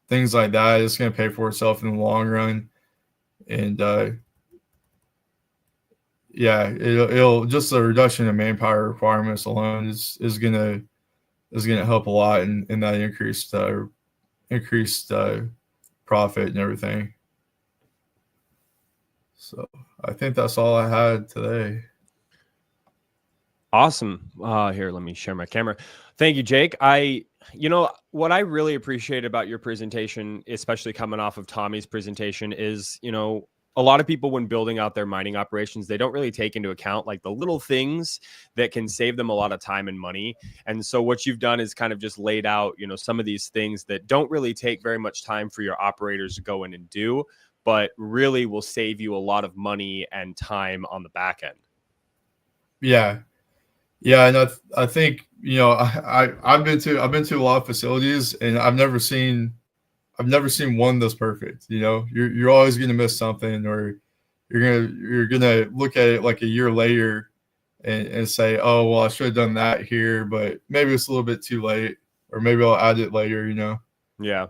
things like that, it's going to pay for itself in the long run. And yeah, it'll just the reduction of manpower requirements alone is going to help a lot in that increased profit and everything. So I think that's all I had today. Awesome. Here, let me share my camera. Thank you, Jake. What I really appreciate about your presentation, especially coming off of Tommy's presentation, is, a lot of people, when building out their mining operations, they don't really take into account like the little things that can save them a lot of time and money. And so what you've done is kind of just laid out, some of these things that don't really take very much time for your operators to go in and do, but really will save you a lot of money and time on the back end. Yeah. Yeah. And I think, I've been to a lot of facilities, and I've never seen one that's perfect. You're always going to miss something, or you're gonna look at it like a year later and say, oh, well, I should have done that here, but maybe it's a little bit too late, or maybe I'll add it later. Yeah.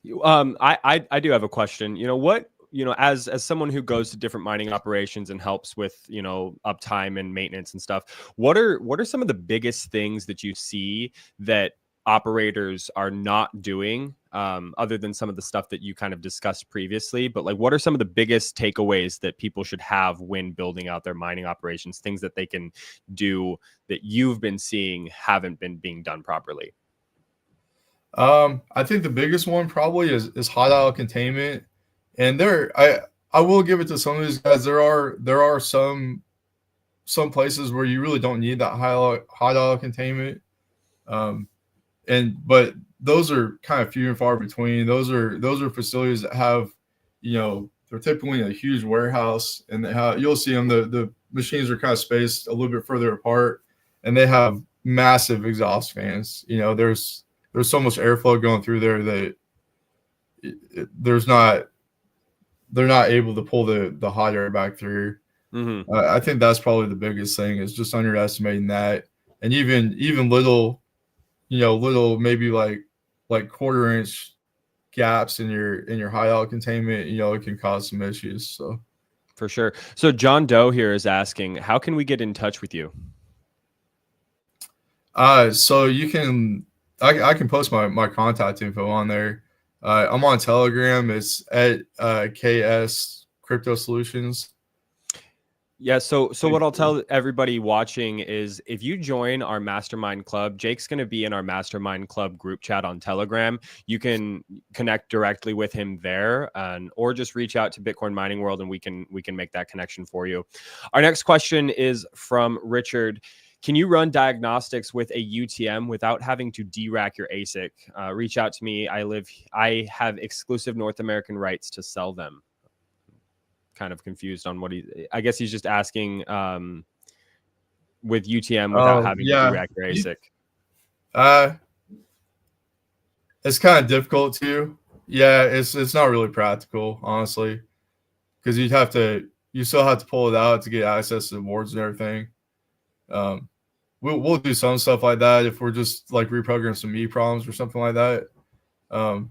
I do have a question. As someone who goes to different mining operations and helps with, uptime and maintenance and stuff, what are some of the biggest things that you see that operators are not doing, other than some of the stuff that you kind of discussed previously? But like, what are some of the biggest takeaways that people should have when building out their mining operations, things that they can do that you've been seeing haven't been being done properly? I think the biggest one probably is hot aisle containment. And I will give it to some of these guys. There are some some places where you really don't need that high dial containment. But those are kind of few and far between. Those are facilities that have, they're typically in a huge warehouse, and you'll see them. The machines are kind of spaced a little bit further apart, and they have massive exhaust fans. There's so much airflow going through there that they're not able to pull the hot air back through. Mm-hmm. I think that's probably the biggest thing, is just underestimating that. And even little, little maybe like 1/4-inch gaps in your high dial containment, it can cause some issues. So For sure. So John Doe here is asking, how can we get in touch with you? So you can, I can post my contact info on there. I'm on Telegram. It's at KS Crypto Solutions. Yeah, so what I'll tell everybody watching is, if you join our mastermind club, Jake's going to be in our mastermind club group chat on Telegram. You can connect directly with him there, or just reach out to Bitcoin Mining World, and we can make that connection for you. Our next question is from Richard. Can you run diagnostics with a UTM without having to derack your ASIC? Reach out to me. I have exclusive North American rights to sell them. Kind of confused on I guess he's just asking with UTM without having to derack your ASIC. It's kind of difficult too. Yeah, it's not really practical, honestly, because you still have to pull it out to get access to the boards and everything. We'll do some stuff like that if we're just like reprogramming some EPROMs or something like that. I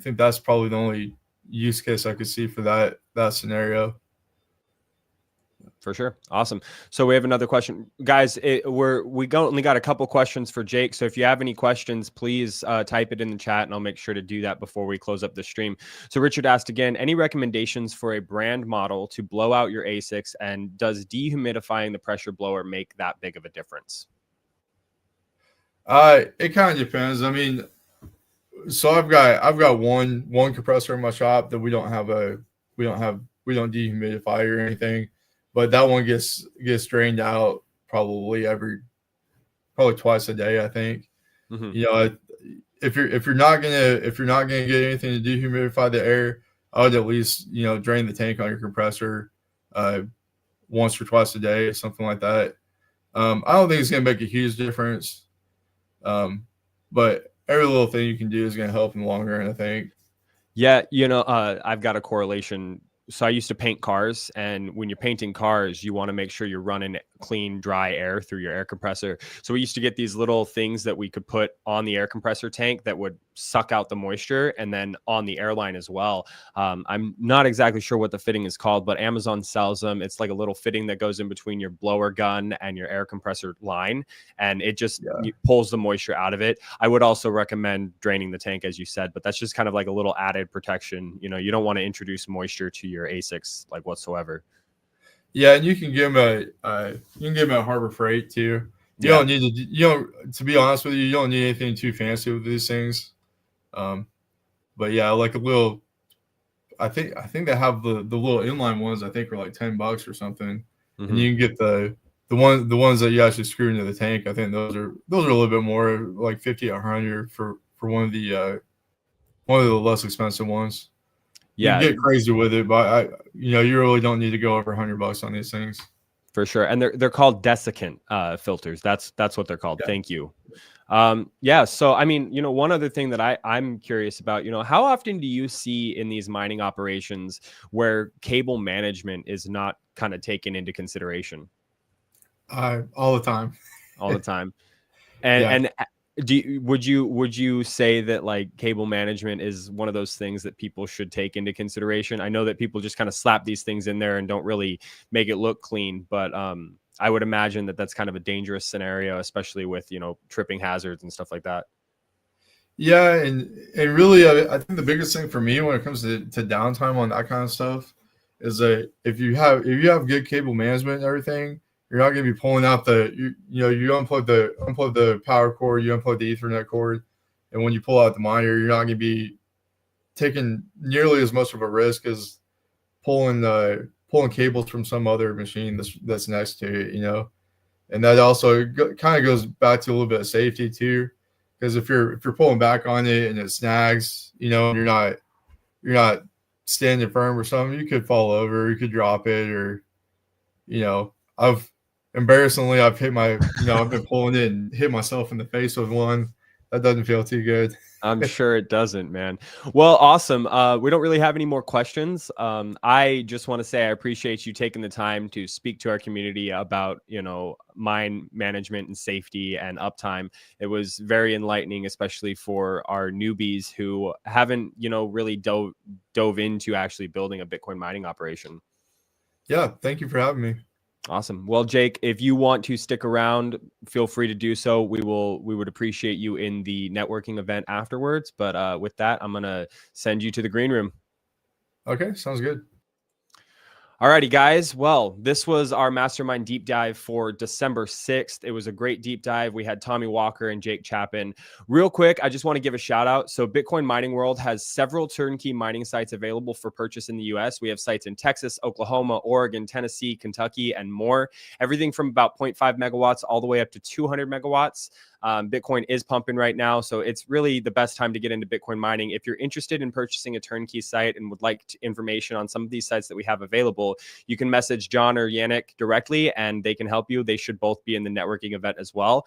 think that's probably the only use case I could see for that scenario. For sure. Awesome. So we have another question, guys. We only got a couple questions for Jake. So if you have any questions, please type it in the chat, and I'll make sure to do that before we close up the stream. So Richard asked again, any recommendations for a brand model to blow out your ASICs, and does dehumidifying the pressure blower make that big of a difference? It kind of depends. I mean, so I've got one compressor in my shop that we don't dehumidify or anything, but that one gets drained out probably twice a day, I think. Mm-hmm. If you're not gonna get anything to dehumidify the air, I would at least drain the tank on your compressor once or twice a day, something like that. I don't think it's gonna make a huge difference, but every little thing you can do is going to help in the long run, I think. Yeah, I've got a correlation. So I used to paint cars, and when you're painting cars, you want to make sure you're running clean, dry air through your air compressor. So we used to get these little things that we could put on the air compressor tank that would suck out the moisture, and then on the airline as well. I'm not exactly sure what the fitting is called, but Amazon sells them. It's like a little fitting that goes in between your blower gun and your air compressor line, and it just pulls the moisture out of it. I would also recommend draining the tank, as you said, but that's just kind of like a little added protection. You don't want to introduce moisture to your ASICs like whatsoever. Yeah, and you can give them a Harbor Freight too. You don't need to be honest with you don't need anything too fancy with these things. But yeah, like a little, I think they have the little inline ones. I think are like $10 or something, Mm-hmm. and you can get the ones that you actually screw into the tank. I think those are a little bit more, like 50 or 100 for one of the less expensive ones. Yeah, you can get crazy with it, but you really don't need to go over $100 on these things. For sure, and they're called desiccant filters. That's what they're called. Yeah. Thank you. So I mean, one other thing that I'm curious about, how often do you see in these mining operations where cable management is not kind of taken into consideration? All the time. All the time. And would you say that like cable management is one of those things that people should take into consideration? I know that people just kind of slap these things in there and don't really make it look clean, but I would imagine that that's kind of a dangerous scenario, especially with tripping hazards and stuff like that. Yeah, and really, I think the biggest thing for me when it comes to downtime on that kind of stuff is that if you have good cable management and everything, you're not going to be pulling out you unplug the power cord, you unplug the Ethernet cord, and when you pull out the monitor, you're not going to be taking nearly as much of a risk as pulling pulling cables from some other machine that's next to it, and that also kind of goes back to a little bit of safety too, because if you're pulling back on it and it snags, and you're not standing firm or something, you could fall over, you could drop it, or I've hit my I've been pulling it and hit myself in the face with one. That doesn't feel too good. I'm sure it doesn't, man. Well, awesome. We don't really have any more questions. I just want to say I appreciate you taking the time to speak to our community about, mine management and safety and uptime. It was very enlightening, especially for our newbies who haven't, really dove into actually building a Bitcoin mining operation. Yeah, thank you for having me. Awesome. Well, Jake, if you want to stick around, feel free to do so. We would appreciate you in the networking event afterwards. But with that, I'm going to send you to the green room. Okay, sounds good. Alrighty, guys. Well, this was our mastermind deep dive for December 6th. It was a great deep dive. We had Tommy Walker and Jake Chapin. Real quick, I just want to give a shout out. So Bitcoin Mining World has several turnkey mining sites available for purchase in the US. We have sites in Texas, Oklahoma, Oregon, Tennessee, Kentucky, and more. Everything from about 0.5 megawatts all the way up to 200 megawatts. Bitcoin is pumping right now, so it's really the best time to get into Bitcoin mining. If you're interested in purchasing a turnkey site and would like information on some of these sites that we have available, you can message John or Yannick directly, and they can help you. They should both be in the networking event as well.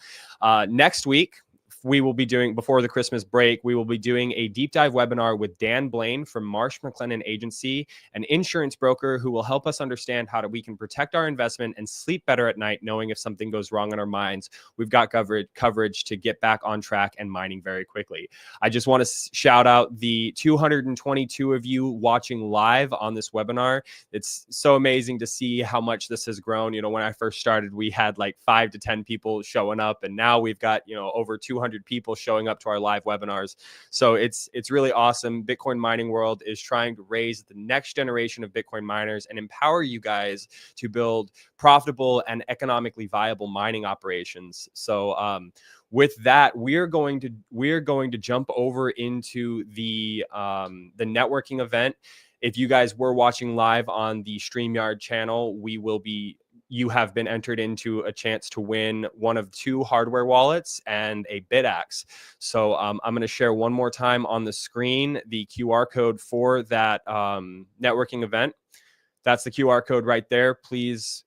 Next week, we will be doing, before the Christmas break, we will be doing a deep dive webinar with Dan Blaine from Marsh McLennan Agency, an insurance broker who will help us understand how we can protect our investment and sleep better at night, knowing if something goes wrong in our mines, we've got coverage to get back on track and mining very quickly. I just want to shout out the 222 of you watching live on this webinar. It's so amazing to see how much this has grown. When I first started, we had like 5 to 10 people showing up, and now we've got, over 200 people showing up to our live webinars. So it's really awesome. Bitcoin Mining World is trying to raise the next generation of Bitcoin miners and empower you guys to build profitable and economically viable mining operations. So with that, we're going to jump over into the networking event. If you guys were watching live on the StreamYard channel, you have been entered into a chance to win one of 2 hardware wallets and a BitAxe. So I'm going to share one more time on the screen the QR code for that networking event. That's the QR code right there. Please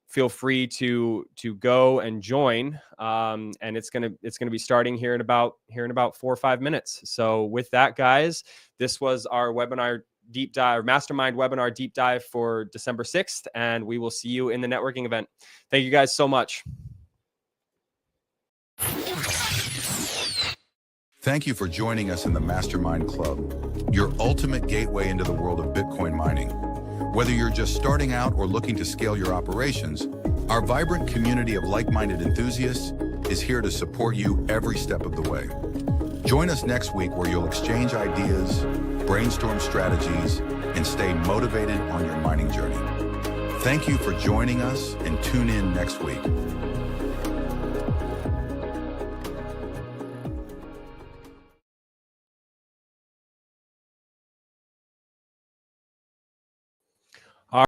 feel free to go and join. And it's gonna be starting here in about 4 or 5 minutes. So with that, guys, this was our webinar deep dive, mastermind webinar deep dive for December 6th, and we will see you in the networking event. Thank you guys so much. Thank you for joining us in the Mastermind Club, your ultimate gateway into the world of Bitcoin mining. Whether you're just starting out or looking to scale your operations, our vibrant community of like-minded enthusiasts is here to support you every step of the way. Join us next week where you'll exchange ideas, brainstorm strategies, and stay motivated on your mining journey. Thank you for joining us, and tune in next week.